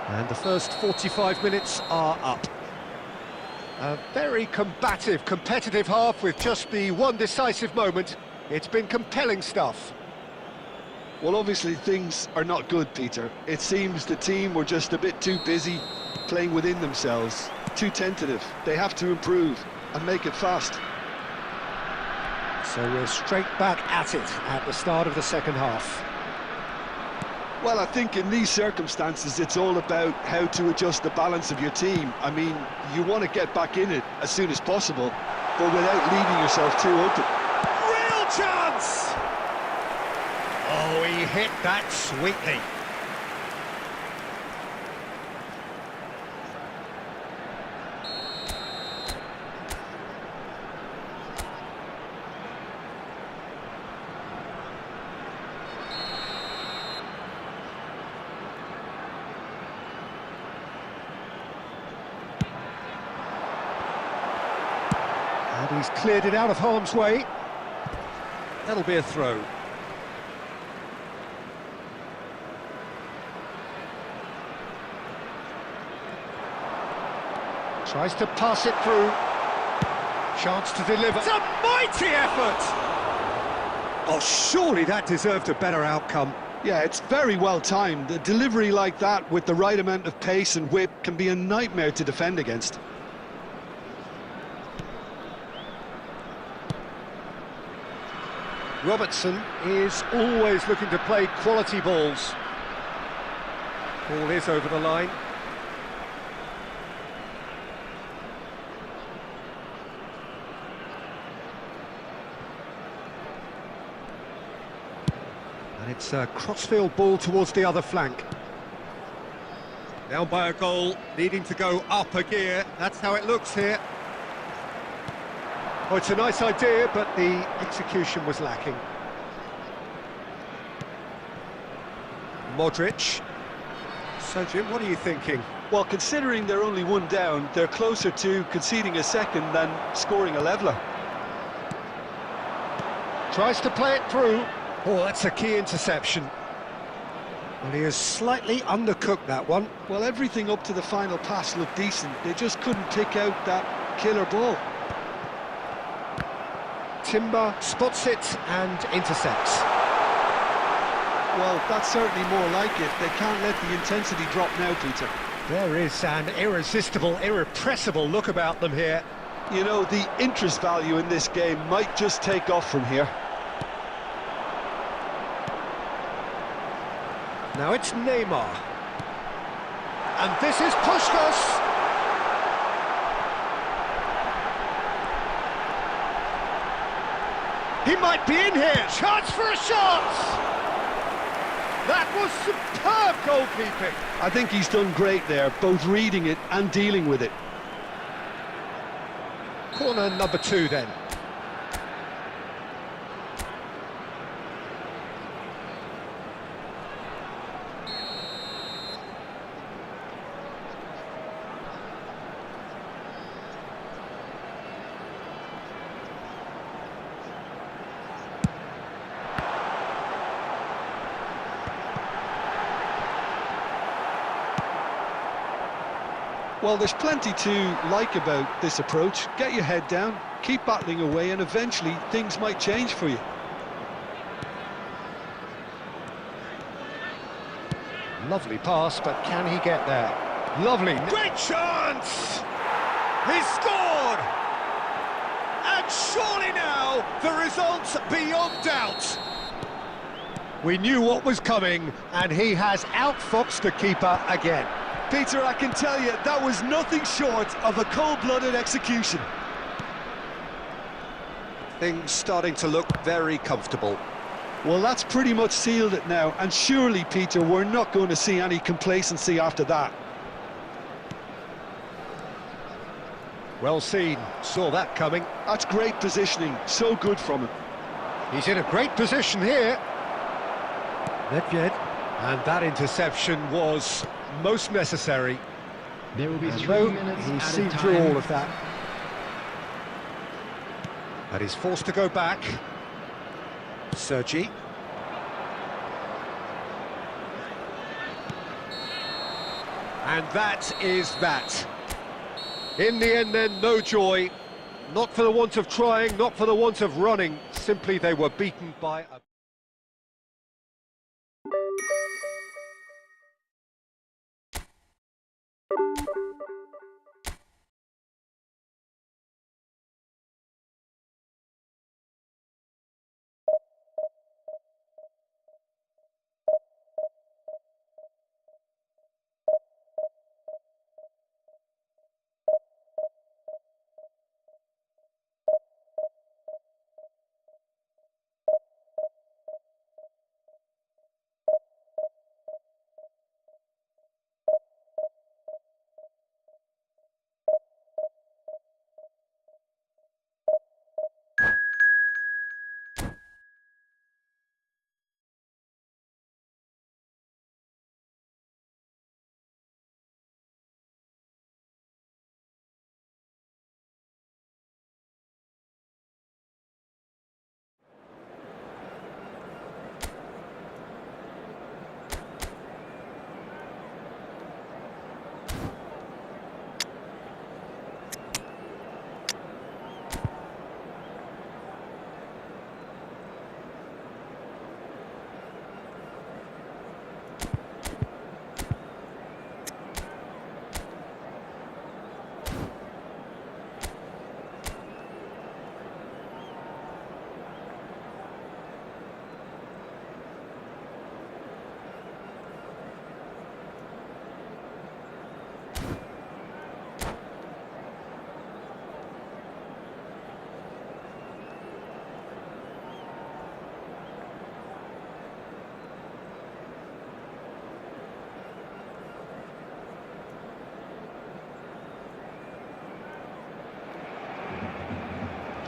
And the first 45 minutes are up. A very combative, competitive half with just the one decisive moment. It's been compelling stuff. Well, obviously things are not good, Peter. It seems the team were just a bit too busy playing within themselves, too tentative. They have to improve and make it fast. So we're straight back at it at the start of the second half. Well, I think in these circumstances it's all about how to adjust the balance of your team. I mean, you want to get back in it as soon as possible, but without leaving yourself too open. Real chance! Oh, he hit that sweetly. And he's cleared it out of harm's way. That'll be a throw. Tries to pass it through. Chance to deliver. It's a mighty effort! Oh, surely that deserved a better outcome. Yeah, it's very well timed. A delivery like that with the right amount of pace and whip can be a nightmare to defend against. Robertson is always looking to play quality balls. Ball is over the line. And it's a crossfield ball towards the other flank. Down by a goal, needing to go up a gear. That's how it looks here. Oh, it's a nice idea, but the execution was lacking. Modric. So, Jim, what are you thinking? Well, considering they're only one down, they're closer to conceding a second than scoring a leveller. Tries to play it through. Oh, that's a key interception. Well, he has slightly undercooked that one. Well, everything up to the final pass looked decent. They just couldn't pick out that killer ball. Timber spots it and intercepts. Well, that's certainly more like it. They can't let the intensity drop now, Peter. There is an irresistible, irrepressible look about them here. You know, the interest value in this game might just take off from here. Now it's Neymar. And this is Puskas. He might be in here. Chance for a shot! That was superb goalkeeping. I think he's done great there, both reading it and dealing with it. Corner number 2 then. Well, there's plenty to like about this approach. Get your head down, keep battling away, and eventually things might change for you. Lovely pass, but can he get there? Lovely. Great chance! He scored! And surely now, the result's beyond doubt. We knew what was coming, and he has outfoxed the keeper again. Peter, I can tell you, that was nothing short of a cold-blooded execution. Things starting to look very comfortable. Well, that's pretty much sealed it now, and surely, Peter, we're not going to see any complacency after that. Well seen, saw that coming. That's great positioning, so good from him. He's in a great position here. Nedved. And that interception was most necessary. There will be And 3 minutes he's added seen through time. all of that. And he's forced to go back. Sergi. And that is that. In the end then, no joy. Not for the want of trying, not for the want of running. Simply they were beaten by a...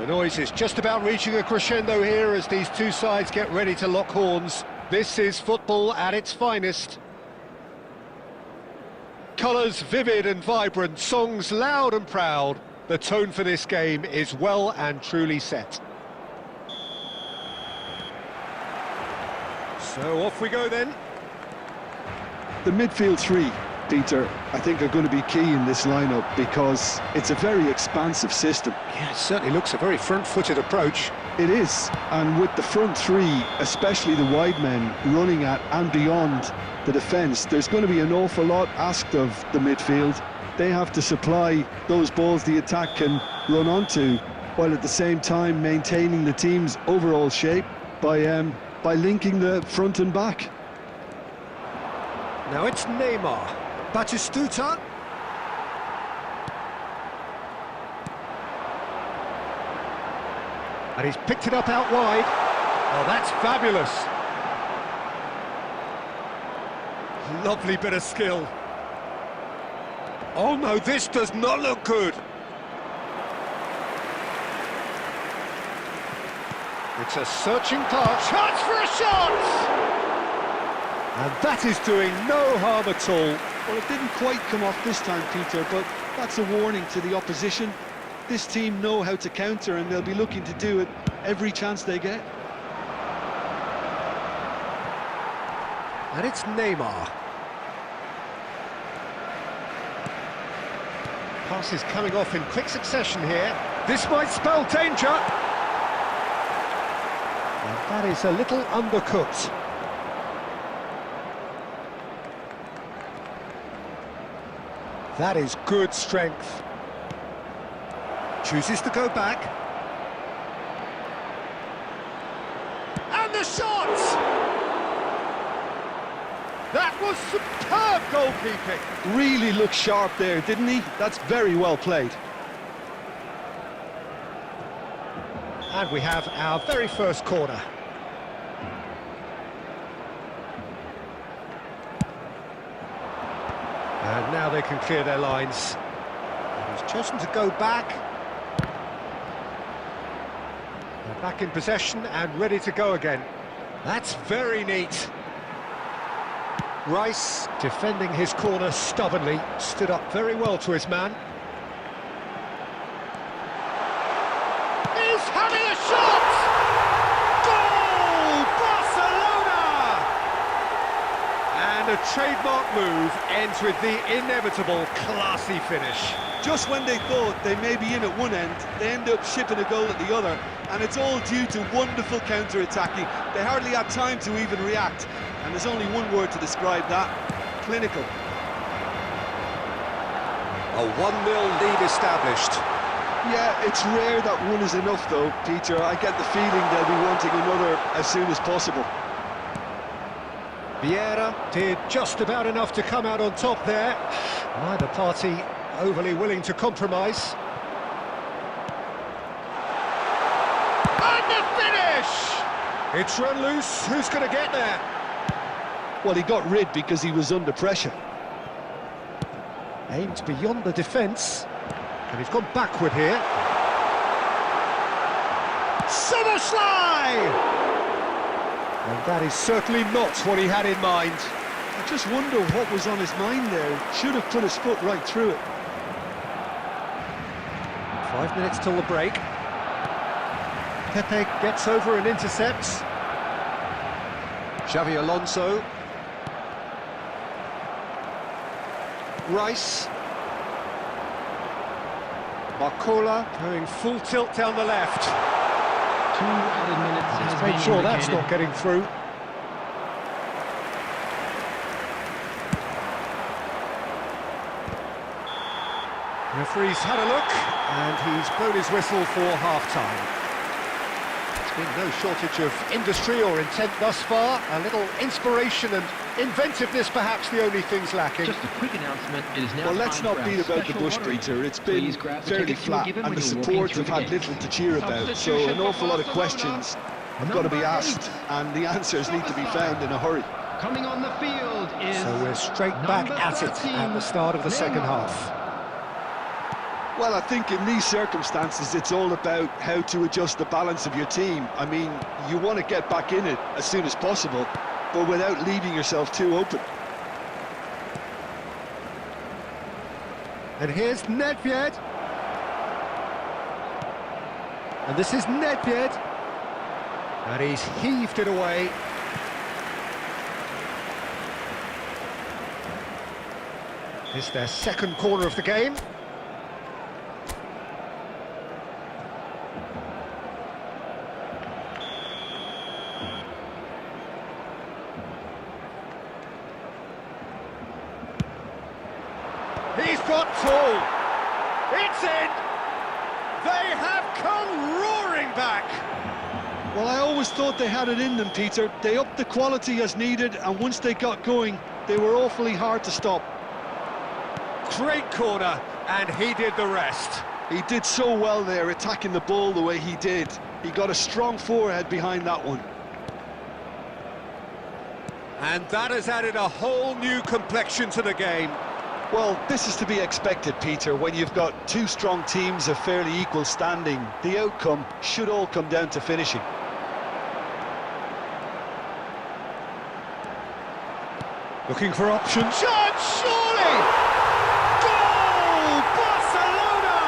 The noise is just about reaching a crescendo here as these two sides get ready to lock horns. This is football at its finest. Colours vivid and vibrant, songs loud and proud. The tone for this game is well and truly set. So off we go then. The midfield three, Peter, I think are going to be key in this lineup because it's a very expansive system. Yeah, it certainly looks a very front-footed approach. It is, and with the front three, especially the wide men, running at and beyond the defence, there's going to be an awful lot asked of the midfield. They have to supply those balls the attack can run onto, while at the same time maintaining the team's overall shape by linking the front and back. Now it's Neymar. Batistuta. And he's picked it up out wide. Oh, that's fabulous. Lovely bit of skill. Oh no, this does not look good. It's a searching pass. Chance for a shot! And that is doing no harm at all. Well, it didn't quite come off this time, Peter, but that's a warning to the opposition. This team know how to counter, and they'll be looking to do it every chance they get. And it's Neymar. Passes coming off in quick succession here. This might spell danger. And that is a little undercooked. That is good strength. Chooses to go back. And the shot! That was superb goalkeeping. Really looked sharp there, didn't he? That's very well played. And we have our very first corner. And now they can clear their lines. He's chosen to go back. They're back in possession and ready to go again. That's very neat. Rice, defending his corner stubbornly, stood up very well to his man. He's having a shot! Goal! Barcelona! And a trademark move ends with the inevitable classy finish. Just when they thought they may be in at one end, they end up shipping a goal at the other, and it's all due to wonderful counter-attacking. They hardly had time to even react, and there's only one word to describe that: clinical. A 1-0 lead established. Yeah, it's rare that one is enough though, Peter. I get the feeling they'll be wanting another as soon as possible. Vieira did just about enough to come out on top there. Neither party overly willing to compromise. And the finish! It's run loose. Who's going to get there? Well, he got rid because he was under pressure. Aimed beyond the defence. And he's gone backward here. Somerslide! And that is certainly not what he had in mind. I just wonder what was on his mind there. Should have put his foot right through it. 5 minutes till the break. Pepe gets over and intercepts. Xavi Alonso. Rice. Barcola going full tilt down the left. 2 added minutes has Make been sure that's indicated. not getting through. Referee's had a look, and he's blown his whistle for half-time. There's been no shortage of industry or intent thus far. A little inspiration and inventiveness, perhaps the only things lacking. Just a quick announcement, it is now Well, let's time not for beat our about the special bush, lottery. Peter. It's Please been grab the fairly tickets you were flat, given and when the you walk in support through have the had gate. little to cheer about. So Substitution an awful lot of for questions have got to be Number asked, and the answers need to be found in a hurry. Coming on the field is So we're straight back number at it 13, at the start of the second Neymar. half. Well, I think in these circumstances, it's all about how to adjust the balance of your team. I mean, you want to get back in it as soon as possible, but without leaving yourself too open. And here's Nedved. And this is Nedved. And he's heaved it away. It's their second corner of the game. He's got full. It's in. They have come roaring back. Well, I always thought they had it in them, Peter. They upped the quality as needed, and once they got going, they were awfully hard to stop. Great corner, and he did the rest. He did so well there, attacking the ball the way he did. He got a strong forehead behind that one. And that has added a whole new complexion to the game. Well, this is to be expected, Peter. When you've got two strong teams of fairly equal standing, the outcome should all come down to finishing. Looking for options. Shot, surely! Goal! Barcelona!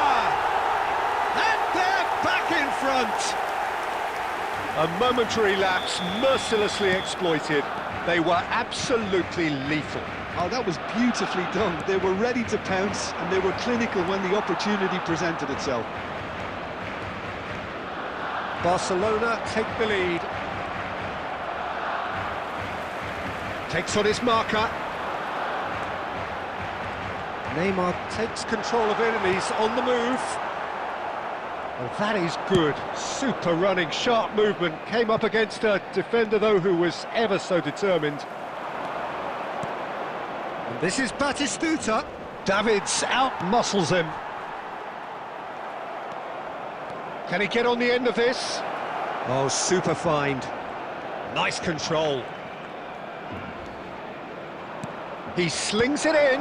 And they're back in front. A momentary lapse mercilessly exploited. They were absolutely lethal. Oh, that was beautifully done. They were ready to pounce, and they were clinical when the opportunity presented itself. Barcelona take the lead. Takes on his marker. Neymar takes control of it and he's on the move. Well, that is good. Super running, sharp movement. Came up against a defender, though, who was ever so determined. And this is Batistuta. Davids out-muscles him. Can he get on the end of this? Oh, super find. Nice control. He slings it in.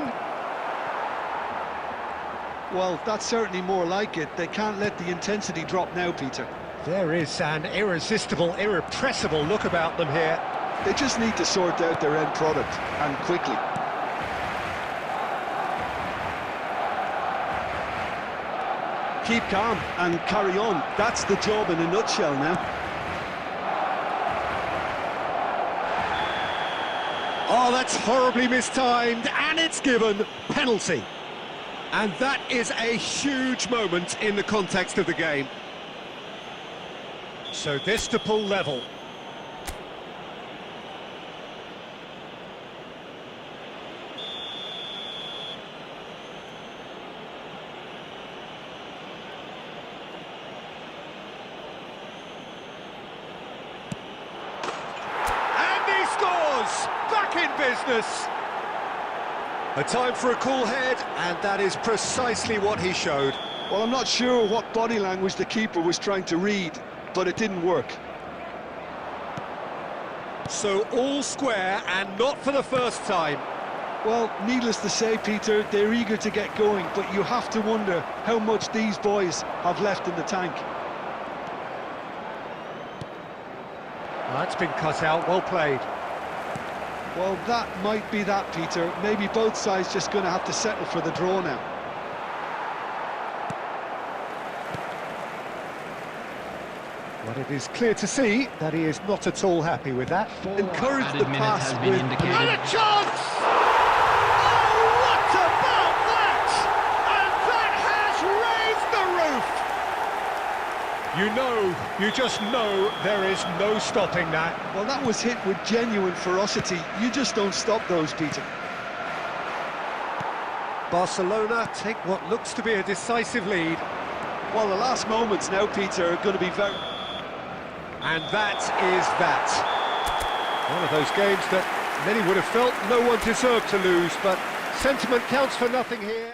Well, that's certainly more like it. They can't let the intensity drop now, Peter. There is an irresistible, irrepressible look about them here. They just need to sort out their end product, and quickly. Keep calm and carry on. That's the job in a nutshell now. Oh, that's horribly mistimed, and it's given penalty. And that is a huge moment in the context of the game. So this to pull level. Back in business. A time for a cool head, and that is precisely what he showed. Well, I'm not sure what body language the keeper was trying to read, but it didn't work. So all square, and not for the first time. Well, needless to say, Peter, they're eager to get going, but you have to wonder how much these boys have left in the tank. Well, that's been cut out, well played. Well, that might be that, Peter. Maybe both sides just going to have to settle for the draw now. But it is clear to see that he is not at all happy with that. Encourage the pass has been with... indicated. And a chance! Oh, what about that? And that has raised the roof! You just know there is no stopping that. Well, that was hit with genuine ferocity. You just don't stop those, Peter. Barcelona take what looks to be a decisive lead. Well, the last moments now, Peter, are going to be very... And that is that. One of those games that many would have felt no one deserved to lose, but sentiment counts for nothing here.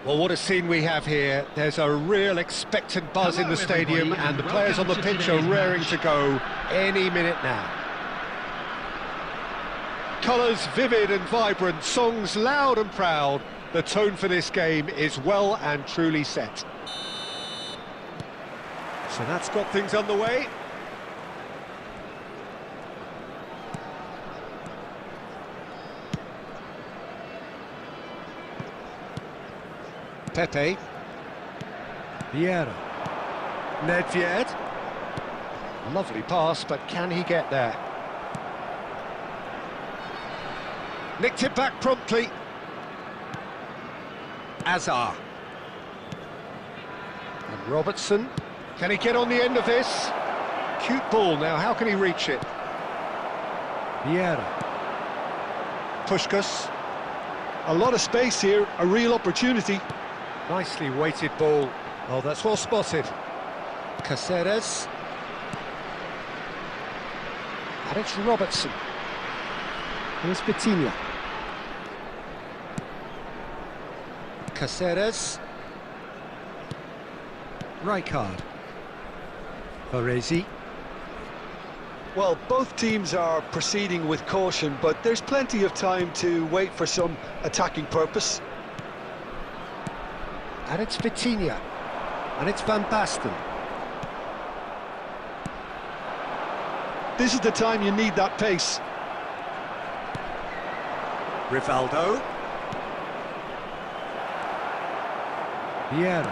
Well, what a scene we have here. There's a real expectant buzz in the stadium, and the players on the pitch are raring to go any minute now. Colours vivid and vibrant, songs loud and proud. The tone for this game is well and truly set. So that's got things underway. Pepe. Vieira. Nedved. Lovely pass, but can he get there? Nicked it back promptly. Azar. And Robertson. Can he get on the end of this? Cute ball now, how can he reach it? Vieira. Puskás. A lot of space here, a real opportunity. Nicely weighted ball. Oh, that's well spotted. Caceres. And it's Robertson. Here's Vitinha. Caceres. Rijkaard. Baresi. Well, both teams are proceeding with caution, but there's plenty of time to wait for some attacking purpose. And it's Vitinha. And it's Van Basten. This is the time you need that pace. Rivaldo. Vieira.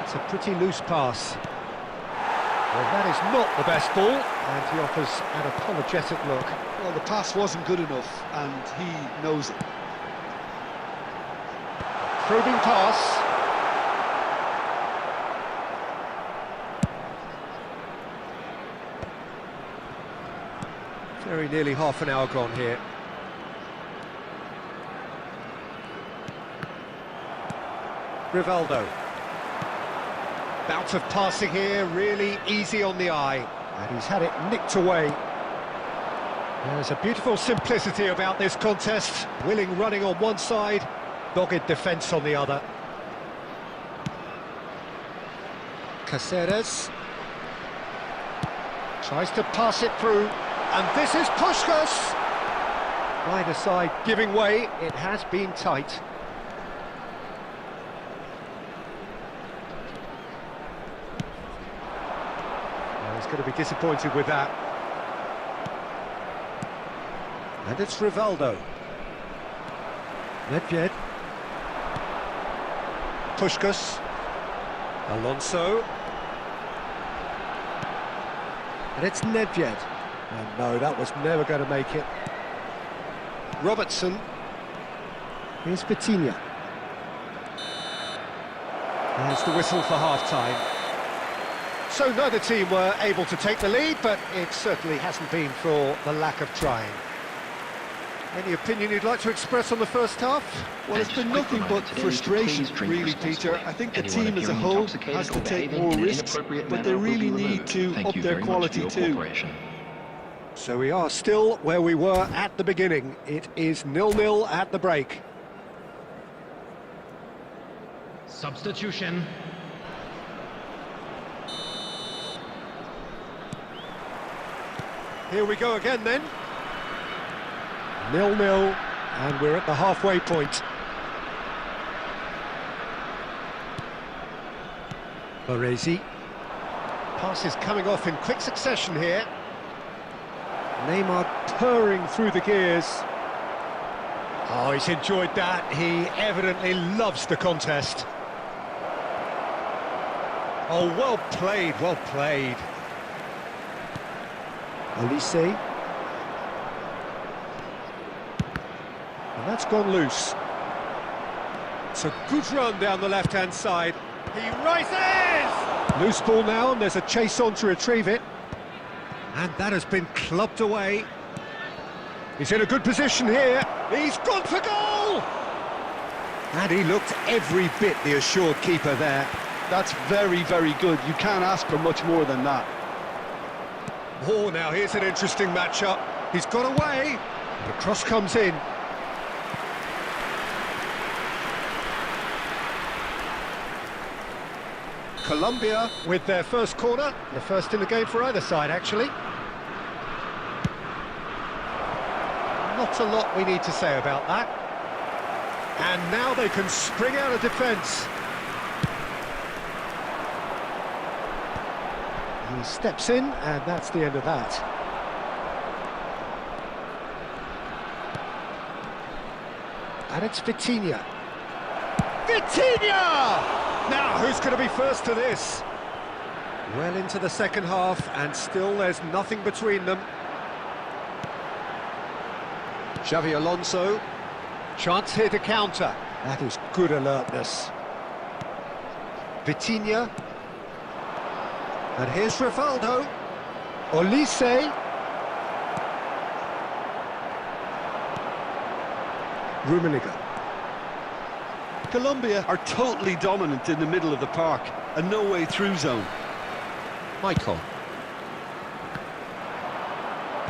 It's a pretty loose pass. Well, that is not the best ball, and he offers an apologetic look. Well, the pass wasn't good enough, and he knows it. Probing pass. Very nearly half an hour gone here. Rivaldo. Bout of passing here, really easy on the eye. And he's had it nicked away. There's a beautiful simplicity about this contest. Willing running on one side, dogged defence on the other. Caceres. Tries to pass it through. And this is Puskás! Either side giving way, it has been tight. He's going to be disappointed with that. And it's Rivaldo. Nedved. Puskás. Alonso. And it's Nedved. And no, that was never going to make it. Robertson. Here's Vitinha. There's the whistle for half-time. So neither team were able to take the lead, but it certainly hasn't been for the lack of trying. Any opinion you'd like to express on the first half? Well, it's been nothing but frustration, really, Peter. I think the team as a whole has to take more risks, but they really need to up their quality too. So we are still where we were at the beginning. It is 0-0 at the break. Substitution. Here we go again then. 0-0, and we're at the halfway point. Baresi. Passes coming off in quick succession here. Neymar purring through the gears. Oh, he's enjoyed that. He evidently loves the contest. Oh, well played, well played. Olise. And that's gone loose. It's a good run down the left-hand side. He rises! Loose ball now, and there's a chase on to retrieve it. And that has been clubbed away. He's in a good position here. He's gone for goal! And he looked every bit the assured keeper there. That's very, very good. You can't ask for much more than that. Oh, now here's an interesting matchup. He's got away. The cross comes in. Colombia with their first corner, the first in the game for either side, actually. Not a lot we need to say about that. And now they can spring out of defence. He steps in, and that's the end of that. And it's Vitinha. Vitinha! Now, who's going to be first to this? Well into the second half, and still there's nothing between them. Xavi Alonso. Chance here to counter. That is good alertness. Vitinha. And here's Rivaldo. Olise. Rummenigge. Colombia are totally dominant in the middle of the park, a no-way through zone. Michael.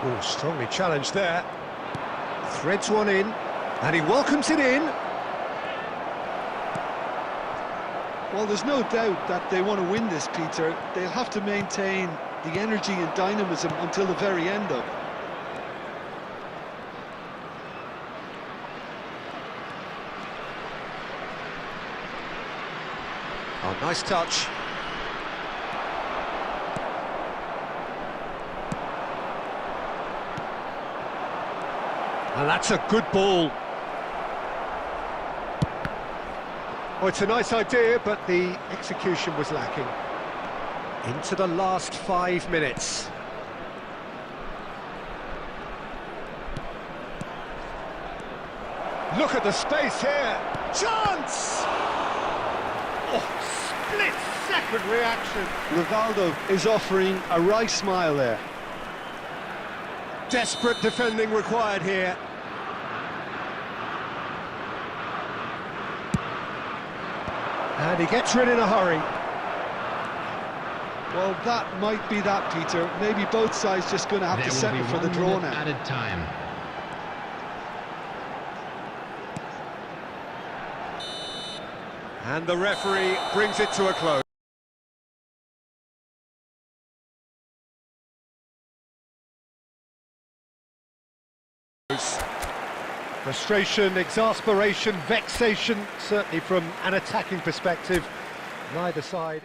Oh, strongly challenged there. Threads one in, and he welcomes it in. Well, there's no doubt that they want to win this, Peter. They'll have to maintain the energy and dynamism until the very end of it. Oh, nice touch. And that's a good ball. Oh, it's a nice idea, but the execution was lacking. Into the last 5 minutes. Look at the space here. Chance! Oh, split-second reaction. Rivaldo is offering a right smile there. Desperate defending required here. And he gets rid in a hurry. Well, that might be that, Peter. Maybe both sides just going to have to settle for the draw now. Added time. And the referee brings it to a close. Frustration, exasperation, vexation, certainly from an attacking perspective. Neither side.